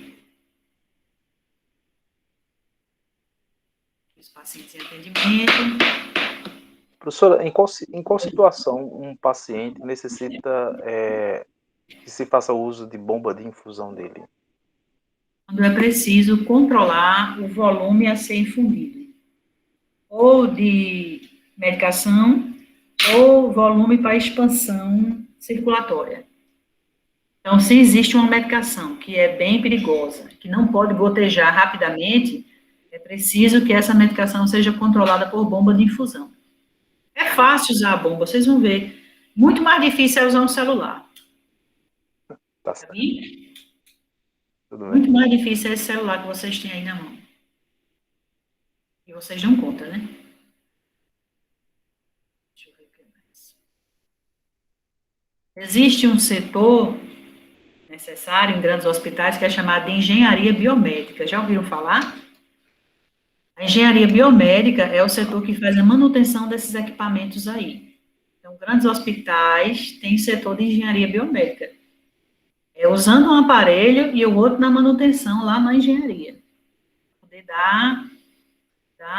S1: Os pacientes em atendimento.
S5: Professora, em qual situação um paciente necessita que se faça uso de bomba de infusão dele?
S1: Quando é preciso controlar o volume a ser infundido, ou de medicação, ou volume para expansão circulatória. Então, se existe uma medicação que é bem perigosa, que não pode gotejar rapidamente, é preciso que essa medicação seja controlada por bomba de infusão. É fácil usar a bomba, vocês vão ver. Muito mais difícil é usar um celular.
S5: Tá certo.
S1: Sabia?
S5: Tudo bem.
S1: Muito mais difícil é esse celular que vocês têm aí na mão. E vocês dão conta, né? Deixa eu ver o que mais. Existe um setor necessário em grandes hospitais que é chamado de engenharia biomédica. Já ouviram falar? A engenharia biomédica é o setor que faz a manutenção desses equipamentos aí. Então, grandes hospitais têm setor de engenharia biomédica. É usando um aparelho e o outro na manutenção lá na engenharia. Poder dar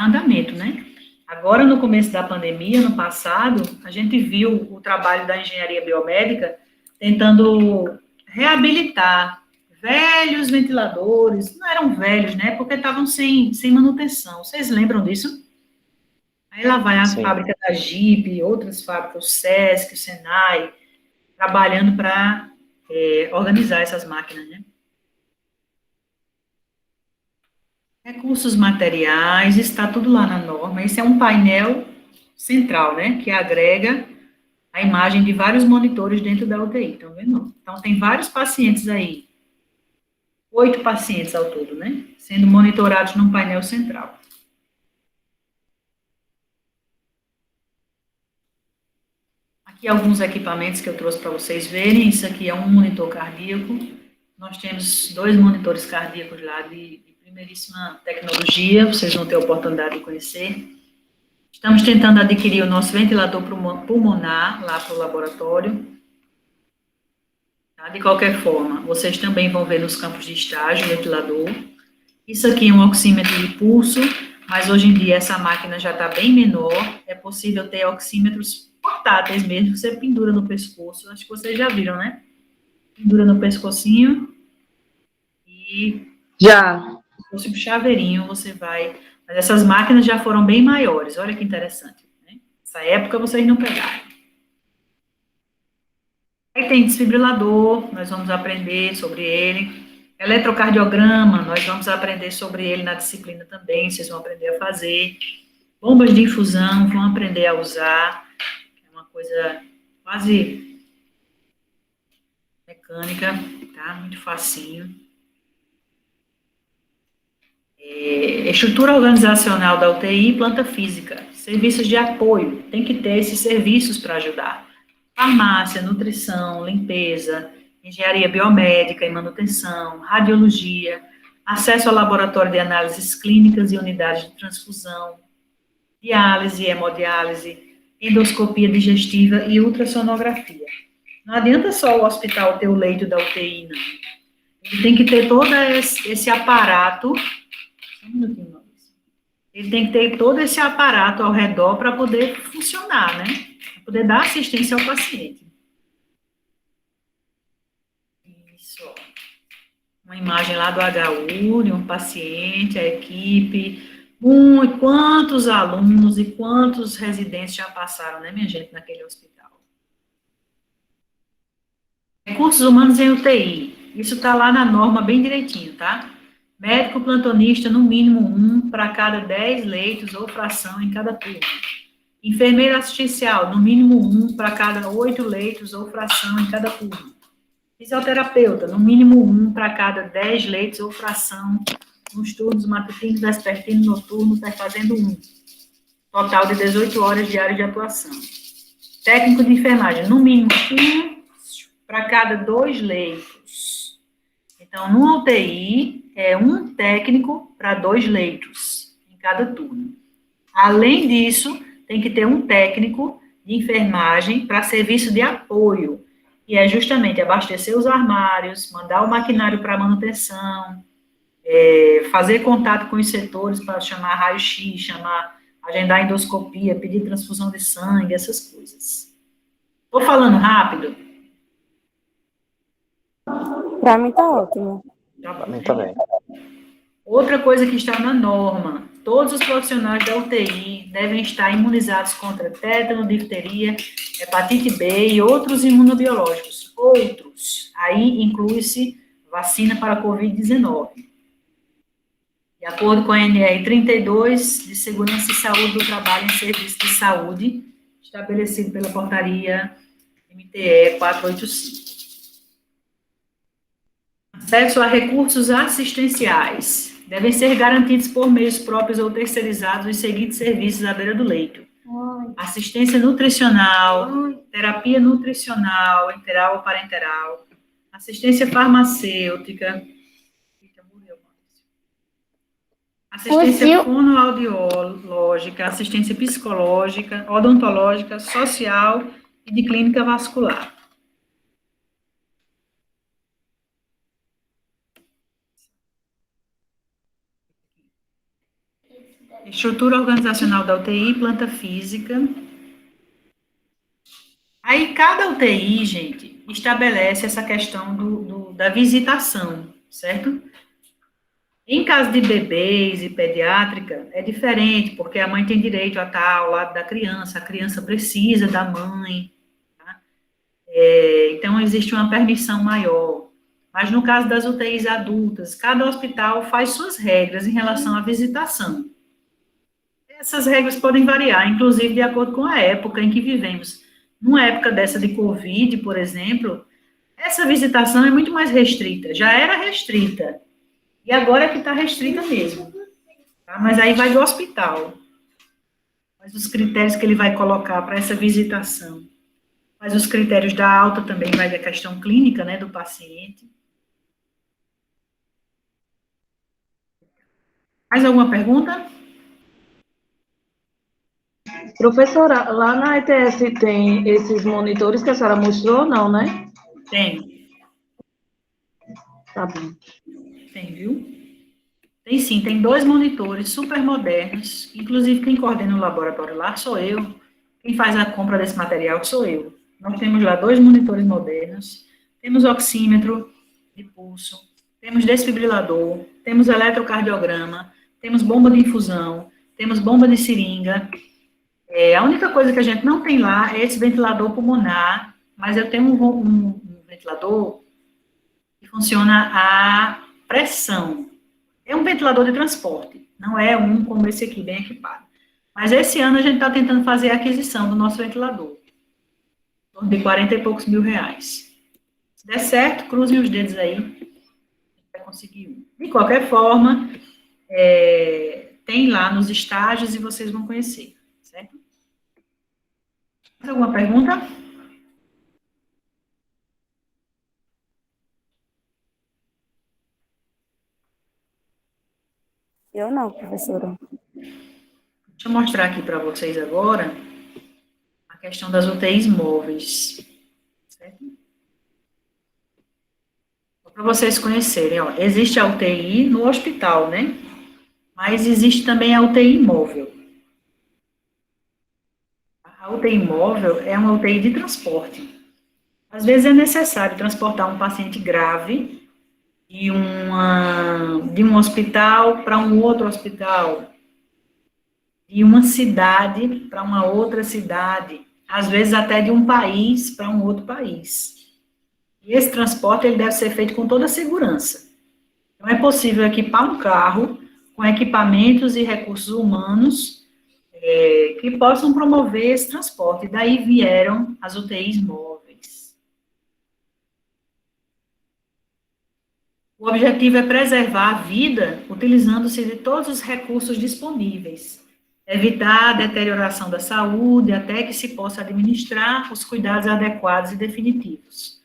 S1: andamento, né? Agora, no começo da pandemia, no passado, a gente viu o trabalho da engenharia biomédica tentando reabilitar velhos ventiladores, não eram velhos, né, porque estavam sem manutenção. Vocês lembram disso? Aí lá vai a
S5: Sim.
S1: fábrica da Jeep, outras fábricas, o Sesc, o Senai, trabalhando para organizar essas máquinas, né? Recursos materiais, está tudo lá na norma. Esse é um painel central, né, que agrega a imagem de vários monitores dentro da UTI, estão vendo? Então, tem vários pacientes aí, 8 pacientes ao todo, né, sendo monitorados num painel central. Aqui alguns equipamentos que eu trouxe para vocês verem. Isso aqui é um monitor cardíaco. Nós temos 2 monitores cardíacos lá de primeiríssima tecnologia, vocês vão ter a oportunidade de conhecer. Estamos tentando adquirir o nosso ventilador pulmonar lá para o laboratório. Tá? De qualquer forma, vocês também vão ver nos campos de estágio o ventilador. Isso aqui é um oxímetro de pulso, mas hoje em dia essa máquina já está bem menor. É possível ter oxímetros portáteis mesmo, você pendura no pescoço. Acho que vocês já viram, né? Pendura no pescocinho e...
S4: Já.
S1: Se fosse um chaveirinho, você vai... Mas essas máquinas já foram bem maiores, olha que interessante, né? Nessa época vocês não pegaram. Aí tem desfibrilador, nós vamos aprender sobre ele. Eletrocardiograma, nós vamos aprender sobre ele na disciplina também, vocês vão aprender a fazer. Bombas de infusão, vão aprender a usar. É uma coisa quase mecânica, tá? Muito facinho. Estrutura organizacional da UTI, planta física, serviços de apoio, tem que ter esses serviços para ajudar. Farmácia, nutrição, limpeza, engenharia biomédica e manutenção, radiologia, acesso ao laboratório de análises clínicas e unidades de transfusão, diálise, hemodiálise, endoscopia digestiva e ultrassonografia. Não adianta só o hospital ter o leito da UTI, não. Ele tem que ter todo esse aparato. Ele tem que ter todo esse aparato ao redor para poder funcionar, né? Para poder dar assistência ao paciente. Isso, ó. Uma imagem lá do HU, de um paciente, a equipe. Quantos alunos e quantos residentes já passaram, né, minha gente, naquele hospital. Recursos humanos em UTI. Isso está lá na norma bem direitinho, tá? Médico plantonista, no mínimo 1 para cada 10 leitos ou fração em cada turno. Enfermeira assistencial, no mínimo 1 para cada 8 leitos ou fração em cada turno. Fisioterapeuta, no mínimo 1 para cada 10 leitos ou fração nos turnos matutino, vespertino, noturno, fazendo 1. Total de 18 horas diárias de atuação. Técnico de enfermagem, no mínimo 1 para cada 2 leitos. Então, no UTI, é 1 técnico para 2 leitos em cada turno. Além disso, tem que ter 1 técnico de enfermagem para serviço de apoio, que é justamente abastecer os armários, mandar o maquinário para manutenção, fazer contato com os setores para chamar raio-x, agendar endoscopia, pedir transfusão de sangue, essas coisas. Estou falando rápido?
S2: Para mim está ótimo.
S5: Para mim também.
S1: Outra coisa que está na norma, todos os profissionais da UTI devem estar imunizados contra tétano, difteria, hepatite B e outros imunobiológicos. Outros. Aí inclui-se vacina para a Covid-19. De acordo com a NR 32, de Segurança e Saúde do Trabalho em Serviço de Saúde, estabelecido pela portaria MTE 485. Acesso a recursos assistenciais. Devem ser garantidos por meios próprios ou terceirizados os seguintes serviços à beira do leito: assistência nutricional, terapia nutricional, enteral ou parenteral, assistência farmacêutica, assistência fonoaudiológica, assistência psicológica, odontológica, social e de clínica vascular. Estrutura organizacional da UTI, planta física. Aí, cada UTI, gente, estabelece essa questão da visitação, certo? Em caso de bebês e pediátrica, é diferente, porque a mãe tem direito a estar ao lado da criança, a criança precisa da mãe, tá? Então, existe uma permissão maior. Mas, no caso das UTIs adultas, cada hospital faz suas regras em relação à visitação. Essas regras podem variar, inclusive de acordo com a época em que vivemos. Numa época dessa de Covid, por exemplo, essa visitação é muito mais restrita. Já era restrita. E agora é que está restrita mesmo. Tá? Mas aí vai do hospital. Mas os critérios que ele vai colocar para essa visitação. Mas os critérios da alta também vai da questão clínica, né, do paciente. Mais alguma pergunta?
S4: Professora, lá na ETS tem esses monitores que a senhora mostrou, não, né?
S1: Tem.
S4: Tá bom.
S1: Tem, viu? Tem sim, tem 2 monitores super modernos, inclusive quem coordena o laboratório lá sou eu, quem faz a compra desse material sou eu. Nós temos lá 2 monitores modernos, temos oxímetro de pulso, temos desfibrilador, temos eletrocardiograma, temos bomba de infusão, temos bomba de seringa. A única coisa que a gente não tem lá é esse ventilador pulmonar, mas eu tenho um ventilador que funciona a pressão. É um ventilador de transporte, não é um como esse aqui, bem equipado. Mas esse ano a gente está tentando fazer a aquisição do nosso ventilador, em torno de 40 e poucos mil reais. Se der certo, cruzem os dedos aí, a gente vai conseguir um. De qualquer forma, tem lá nos estágios e vocês vão conhecer, certo? Mais alguma pergunta?
S2: Eu não, professora.
S1: Deixa eu mostrar aqui para vocês agora a questão das UTIs móveis, certo? Para vocês conhecerem, ó, existe a UTI no hospital, né? Mas existe também a UTI móvel. A UTI móvel é uma UTI de transporte. Às vezes é necessário transportar um paciente grave de um hospital para um outro hospital, de uma cidade para uma outra cidade, às vezes até de um país para um outro país. E esse transporte ele deve ser feito com toda a segurança. Então, é possível equipar um carro com equipamentos e recursos humanos que possam promover esse transporte. Daí vieram as UTIs móveis. O objetivo é preservar a vida utilizando-se de todos os recursos disponíveis, evitar a deterioração da saúde até que se possa administrar os cuidados adequados e definitivos.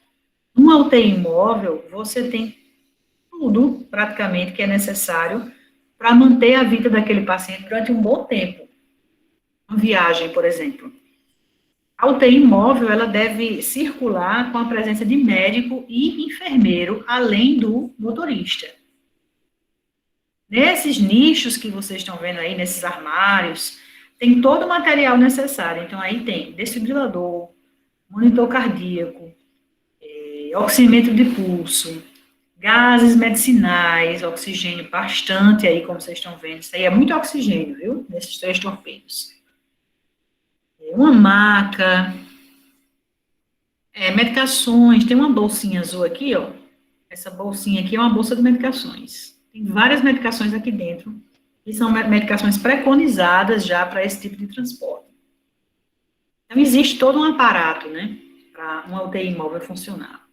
S1: Numa UTI móvel, você tem tudo, praticamente, que é necessário para manter a vida daquele paciente durante um bom tempo. Uma viagem, por exemplo. A UTI móvel, ela deve circular com a presença de médico e enfermeiro, além do motorista. Nesses nichos que vocês estão vendo aí, nesses armários, tem todo o material necessário. Então, aí tem desfibrilador, monitor cardíaco, oxímetro de pulso, gases medicinais, oxigênio bastante aí, como vocês estão vendo. Isso aí é muito oxigênio, viu? Nesses 3 torpedos. Uma maca. Medicações, tem uma bolsinha azul aqui, ó. Essa bolsinha aqui é uma bolsa de medicações. Tem várias medicações aqui dentro, que são medicações preconizadas já para esse tipo de transporte. Então, existe todo um aparato, né, para uma UTI móvel funcionar.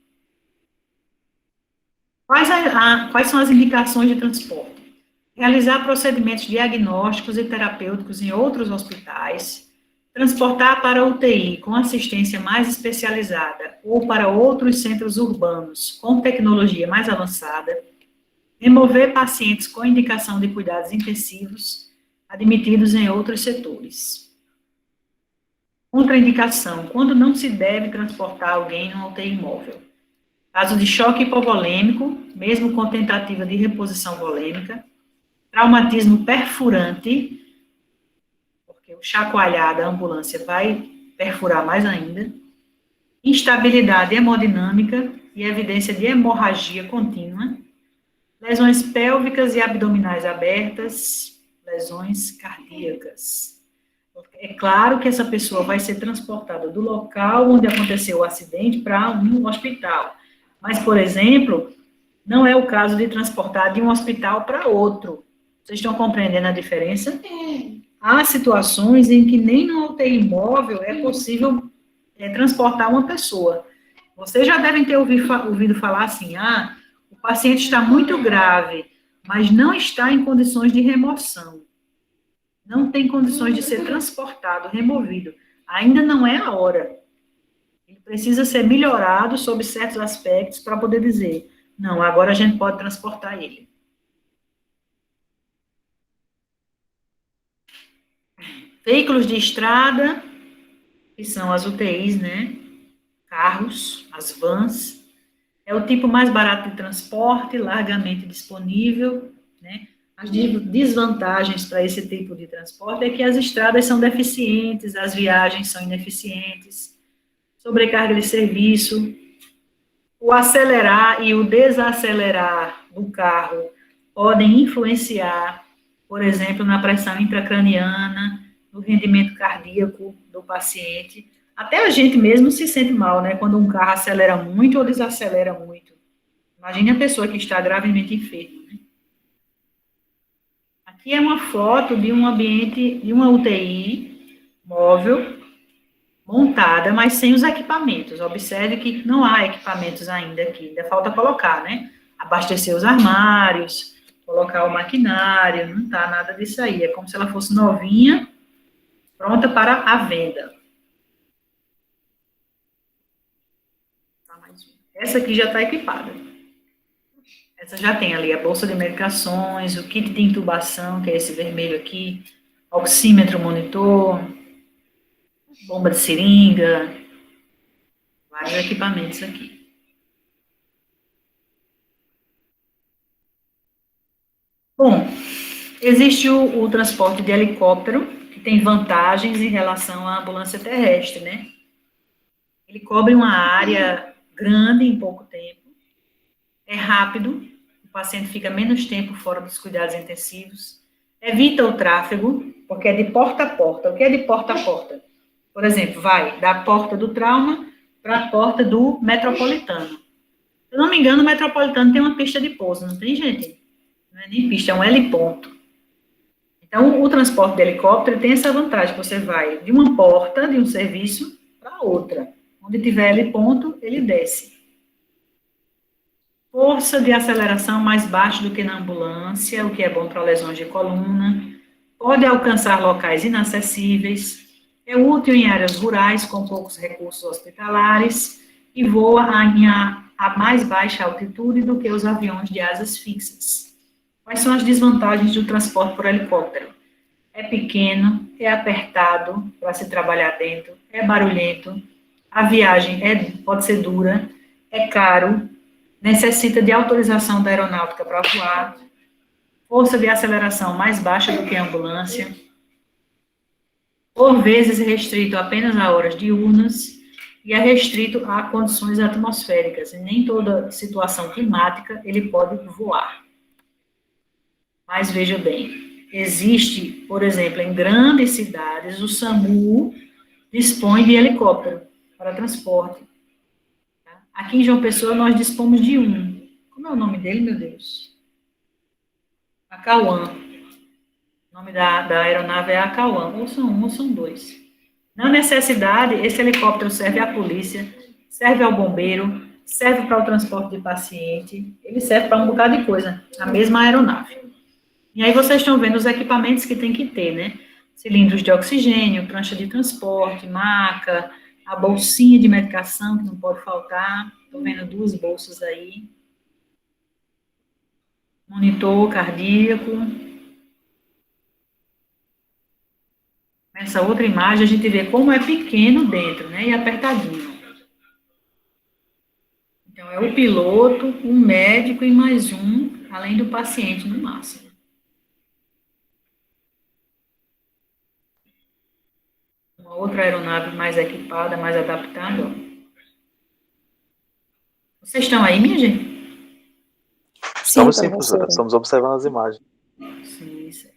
S1: Quais são as indicações de transporte? Realizar procedimentos diagnósticos e terapêuticos em outros hospitais, transportar para a UTI com assistência mais especializada ou para outros centros urbanos com tecnologia mais avançada, remover pacientes com indicação de cuidados intensivos admitidos em outros setores. Contraindicação, quando não se deve transportar alguém em uma UTI móvel. Caso de choque hipovolêmico, mesmo com tentativa de reposição volêmica, traumatismo perfurante, porque o chacoalhar da ambulância vai perfurar mais ainda, instabilidade hemodinâmica e evidência de hemorragia contínua, lesões pélvicas e abdominais abertas, lesões cardíacas. É claro que essa pessoa vai ser transportada do local onde aconteceu o acidente para um hospital. Mas, por exemplo, não é o caso de transportar de um hospital para outro. Vocês estão compreendendo a diferença? Há situações em que nem no UTI móvel é possível transportar uma pessoa. Vocês já devem ter ouvido falar assim, o paciente está muito grave, mas não está em condições de remoção. Não tem condições de ser transportado, removido. Ainda não é a hora. Ele precisa ser melhorado sob certos aspectos para poder dizer, não, agora a gente pode transportar ele. Veículos de estrada, que são as UTIs, né? Carros, as vans. É o tipo mais barato de transporte, largamente disponível, né? As desvantagens para esse tipo de transporte é que as estradas são deficientes, as viagens são ineficientes, sobrecarga de serviço, o acelerar e o desacelerar do carro podem influenciar, por exemplo, na pressão intracraniana, no rendimento cardíaco do paciente. Até a gente mesmo se sente mal, né, quando um carro acelera muito ou desacelera muito. Imagine a pessoa que está gravemente enferma, né? Aqui é uma foto de um ambiente, de uma UTI móvel, montada, mas sem os equipamentos. Observe que não há equipamentos ainda aqui, ainda falta colocar, né? Abastecer os armários, colocar o maquinário, não tá nada disso aí. É como se ela fosse novinha, pronta para a venda. Essa aqui já está equipada. Essa já tem ali a bolsa de medicações, o kit de intubação, que é esse vermelho aqui, oxímetro, monitor, bomba de seringa, vários equipamentos aqui. Bom, existe o transporte de helicóptero, que tem vantagens em relação à ambulância terrestre, né? Ele cobre uma área grande em pouco tempo, é rápido, o paciente fica menos tempo fora dos cuidados intensivos, evita o tráfego, porque é de porta a porta. O que é de porta a porta? Por exemplo, vai da porta do trauma para a porta do metropolitano. Se eu não me engano, o metropolitano tem uma pista de pouso, não tem, gente? Não é nem pista, é um heliponto. Então, o transporte de helicóptero tem essa vantagem, você vai de uma porta, de um serviço, para outra. Onde tiver heliponto, ele desce. Força de aceleração mais baixa do que na ambulância, o que é bom para lesões de coluna. Pode alcançar locais inacessíveis. É útil em áreas rurais com poucos recursos hospitalares e voa a mais baixa altitude do que os aviões de asas fixas. Quais são as desvantagens do transporte por helicóptero? É pequeno, é apertado para se trabalhar dentro, é barulhento, a viagem pode ser dura, é caro, necessita de autorização da aeronáutica para voar, força de aceleração mais baixa do que a ambulância, por vezes restrito apenas a horas diurnas e é restrito a condições atmosféricas. Em nem toda situação climática ele pode voar. Mas veja bem, existe, por exemplo, em grandes cidades, o SAMU dispõe de helicóptero para transporte. Aqui em João Pessoa nós dispomos de um. Como é o nome dele, meu Deus? A Cauã. O nome da aeronave é a Cauã. Ou são um ou são dois. Na necessidade, esse helicóptero serve à polícia, serve ao bombeiro, serve para o transporte de paciente, ele serve para um bocado de coisa, a mesma aeronave. E aí vocês estão vendo os equipamentos que tem que ter, né? Cilindros de oxigênio, prancha de transporte, maca, a bolsinha de medicação, que não pode faltar. Estou vendo 2 bolsas aí. Monitor cardíaco. Nessa outra imagem, a gente vê como é pequeno dentro, né? E apertadinho. Então, é o piloto, um médico e mais um, além do paciente, no máximo. Uma outra aeronave mais equipada, mais adaptada. Ó. Vocês estão aí, minha gente?
S5: Estamos sim, professora. Estamos observando as imagens.
S1: Sim, certo.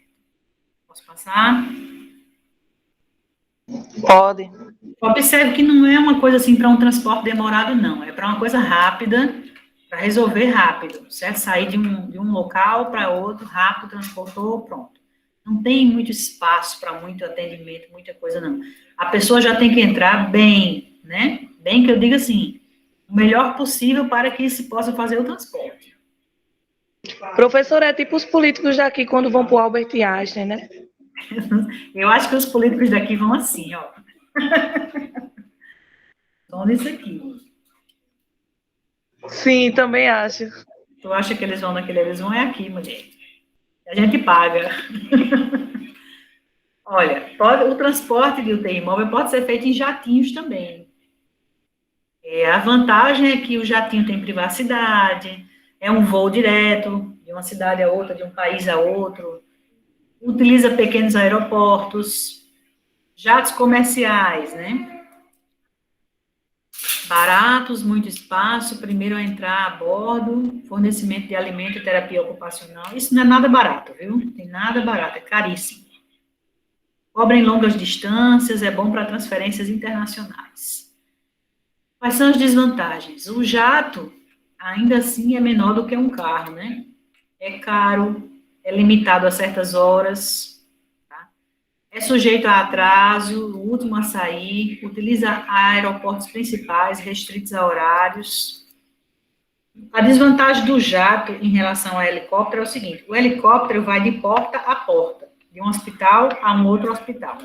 S1: Posso passar?
S4: Pode.
S1: Observe que não é uma coisa assim para um transporte demorado, não. É para uma coisa rápida, para resolver rápido, certo? Sair de um local para outro, rápido, transportou, pronto. Não tem muito espaço para muito atendimento, muita coisa, não. A pessoa já tem que entrar bem, né? Bem que eu diga assim, o melhor possível para que se possa fazer o transporte.
S4: Professor, é tipo os políticos daqui quando vão para o Albert Einstein, né?
S1: Eu acho que os políticos daqui vão assim, ó. Vão nisso aqui.
S4: Sim, também acho.
S1: Tu acha que eles vão naquele? Eles vão é aqui, mulher. A gente paga. Olha, o transporte de UTI móvel pode ser feito em jatinhos também. A vantagem é que o jatinho tem privacidade, é um voo direto, de uma cidade a outra, de um país a outro, utiliza pequenos aeroportos, jatos comerciais, né? Baratos, muito espaço, primeiro a entrar a bordo, fornecimento de alimento e terapia ocupacional. Isso não é nada barato, viu? Não tem nada barato, é caríssimo. Cobrem longas distâncias, é bom para transferências internacionais. Quais são as desvantagens? O jato, ainda assim, é menor do que um carro, né? É caro, é limitado a certas horas, tá? É sujeito a atraso, o último a sair, utiliza aeroportos principais, restritos a horários. A desvantagem do jato em relação ao helicóptero é o seguinte, o helicóptero vai de porta a porta, de um hospital a um outro hospital.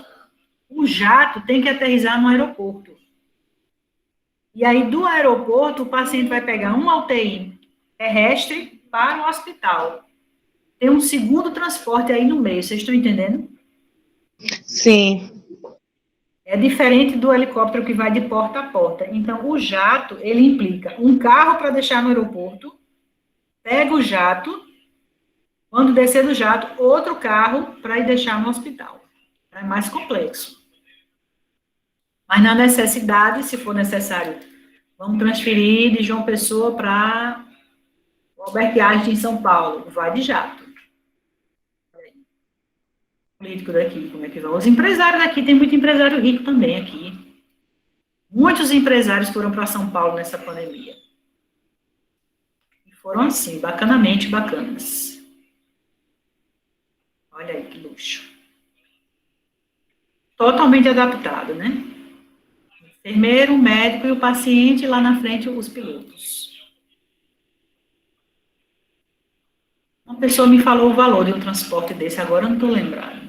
S1: O jato tem que aterrissar no aeroporto. E aí, do aeroporto, o paciente vai pegar uma UTI terrestre para o hospital. Tem um segundo transporte aí no meio, vocês estão entendendo?
S4: Sim.
S1: É diferente do helicóptero que vai de porta a porta. Então, o jato, ele implica um carro para deixar no aeroporto, pega o jato, quando descer do jato, outro carro para ir deixar no hospital. É mais complexo. Mas na necessidade, se for necessário, vamos transferir de João Pessoa para o Albert Einstein em São Paulo, vai de jato. Político daqui, como é que vão? Os empresários daqui, tem muito empresário rico também aqui. Muitos empresários foram para São Paulo nessa pandemia. E foram assim, bacanamente bacanas. Olha aí que luxo. Totalmente adaptado, né? Enfermeiro, médico e o paciente, lá na frente os pilotos. Uma pessoa me falou o valor de um transporte desse, agora eu não estou lembrado.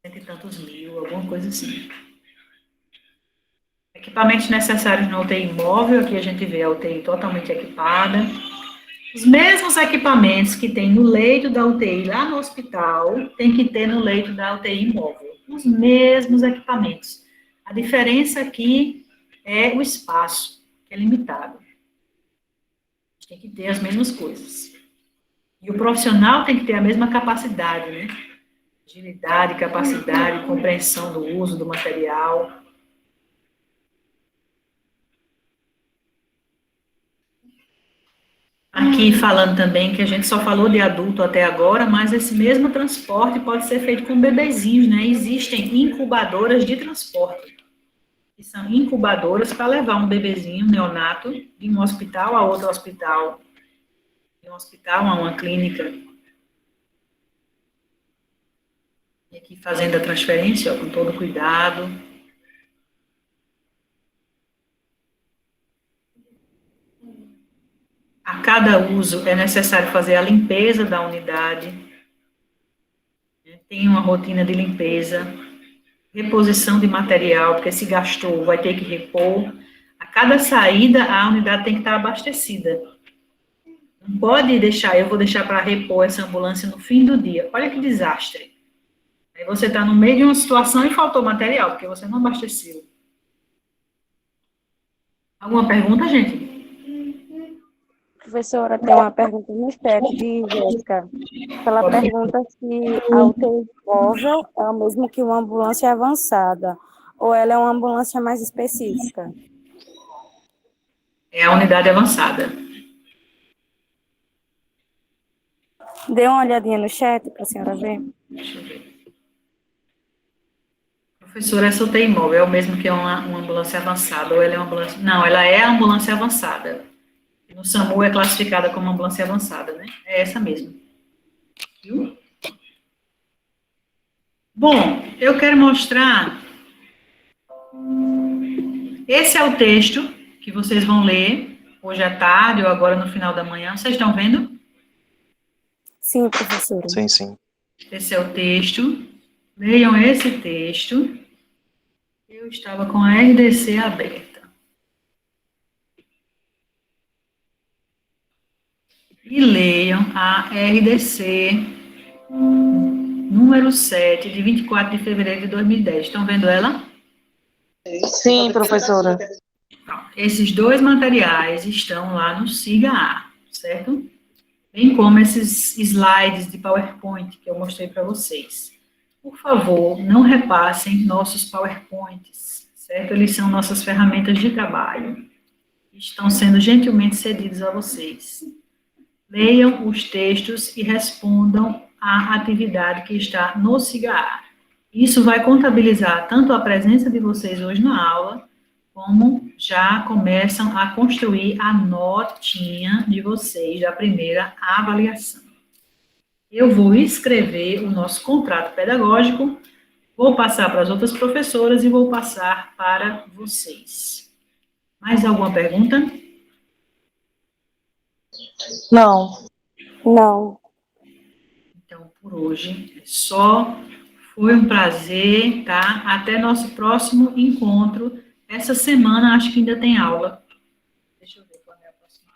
S1: 100 e tantos mil, alguma coisa assim. Equipamentos necessários na UTI móvel, aqui a gente vê a UTI totalmente equipada. Os mesmos equipamentos que tem no leito da UTI lá no hospital, tem que ter no leito da UTI móvel. Os mesmos equipamentos. A diferença aqui é o espaço, que é limitado. A gente tem que ter as mesmas coisas. E o profissional tem que ter a mesma capacidade, né? Agilidade, capacidade, compreensão do uso do material. Aqui falando também que a gente só falou de adulto até agora, mas esse mesmo transporte pode ser feito com bebezinhos, né? Existem incubadoras de transporte. que são incubadoras para levar um bebezinho neonato de um hospital a outro hospital, de um hospital a uma clínica. E aqui fazendo a transferência, ó, com todo cuidado. A cada uso é necessário fazer a limpeza da unidade. Tem uma rotina de limpeza, reposição de material, porque se gastou, vai ter que repor. A cada saída, a unidade tem que estar abastecida. Não pode deixar, eu vou deixar para repor essa ambulância no fim do dia. Olha que desastre. Aí você está no meio de uma situação e faltou material, porque você não abasteceu. Alguma pergunta, gente?
S2: Professora, tem uma pergunta no chat de Jéssica. Ela pergunta se a UTI móvel é o mesmo que uma ambulância avançada, ou ela é uma ambulância mais específica.
S1: É a unidade avançada.
S2: Dê uma olhadinha no chat para a senhora ver.
S1: Deixa eu ver. Professora, essa UTI móvel é o mesmo que uma ambulância avançada, ou ela é uma ambulância... Não, ela é a ambulância avançada. No SAMU é classificada como ambulância avançada, né? É essa mesmo. Viu? Bom, eu quero mostrar... Esse é o texto que vocês vão ler hoje à tarde ou agora no final da manhã. Vocês estão vendo?
S2: Sim, professora.
S5: Sim, sim.
S1: Esse é o texto. Leiam esse texto. Eu estava com a RDC aberta. E leiam a RDC número 7, de 24 de fevereiro de 2010. Estão vendo ela?
S4: Sim, professora.
S1: Esses dois materiais estão lá no SIGA-A, certo? Bem como esses slides de PowerPoint que eu mostrei para vocês. Por favor, não repassem nossos PowerPoints, certo? Eles são nossas ferramentas de trabalho. Estão sendo gentilmente cedidos a vocês. Leiam os textos e respondam à atividade que está no SIGA-A. Isso vai contabilizar tanto a presença de vocês hoje na aula, como já começam a construir a notinha de vocês da primeira avaliação. Eu vou escrever o nosso contrato pedagógico, vou passar para as outras professoras e vou passar para vocês. Mais alguma pergunta?
S4: Não.
S2: Não.
S1: Então, por hoje é só. Foi um prazer, tá? Até nosso próximo encontro. Essa semana, acho que ainda tem aula. Deixa eu ver quando é a próxima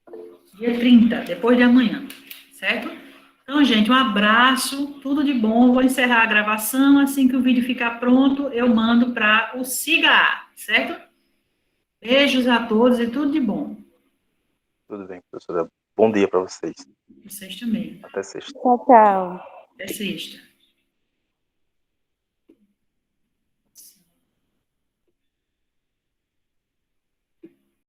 S1: aula. Dia 30, depois de amanhã, certo? Então, gente, um abraço, tudo de bom. Vou encerrar a gravação. Assim que o vídeo ficar pronto, eu mando para o SIGA-A, certo? Beijos a todos e tudo de bom.
S5: Tudo bem, professora. Bom dia para vocês.
S1: Vocês também.
S5: Até sexta.
S2: Tchau, tchau.
S1: Até sexta.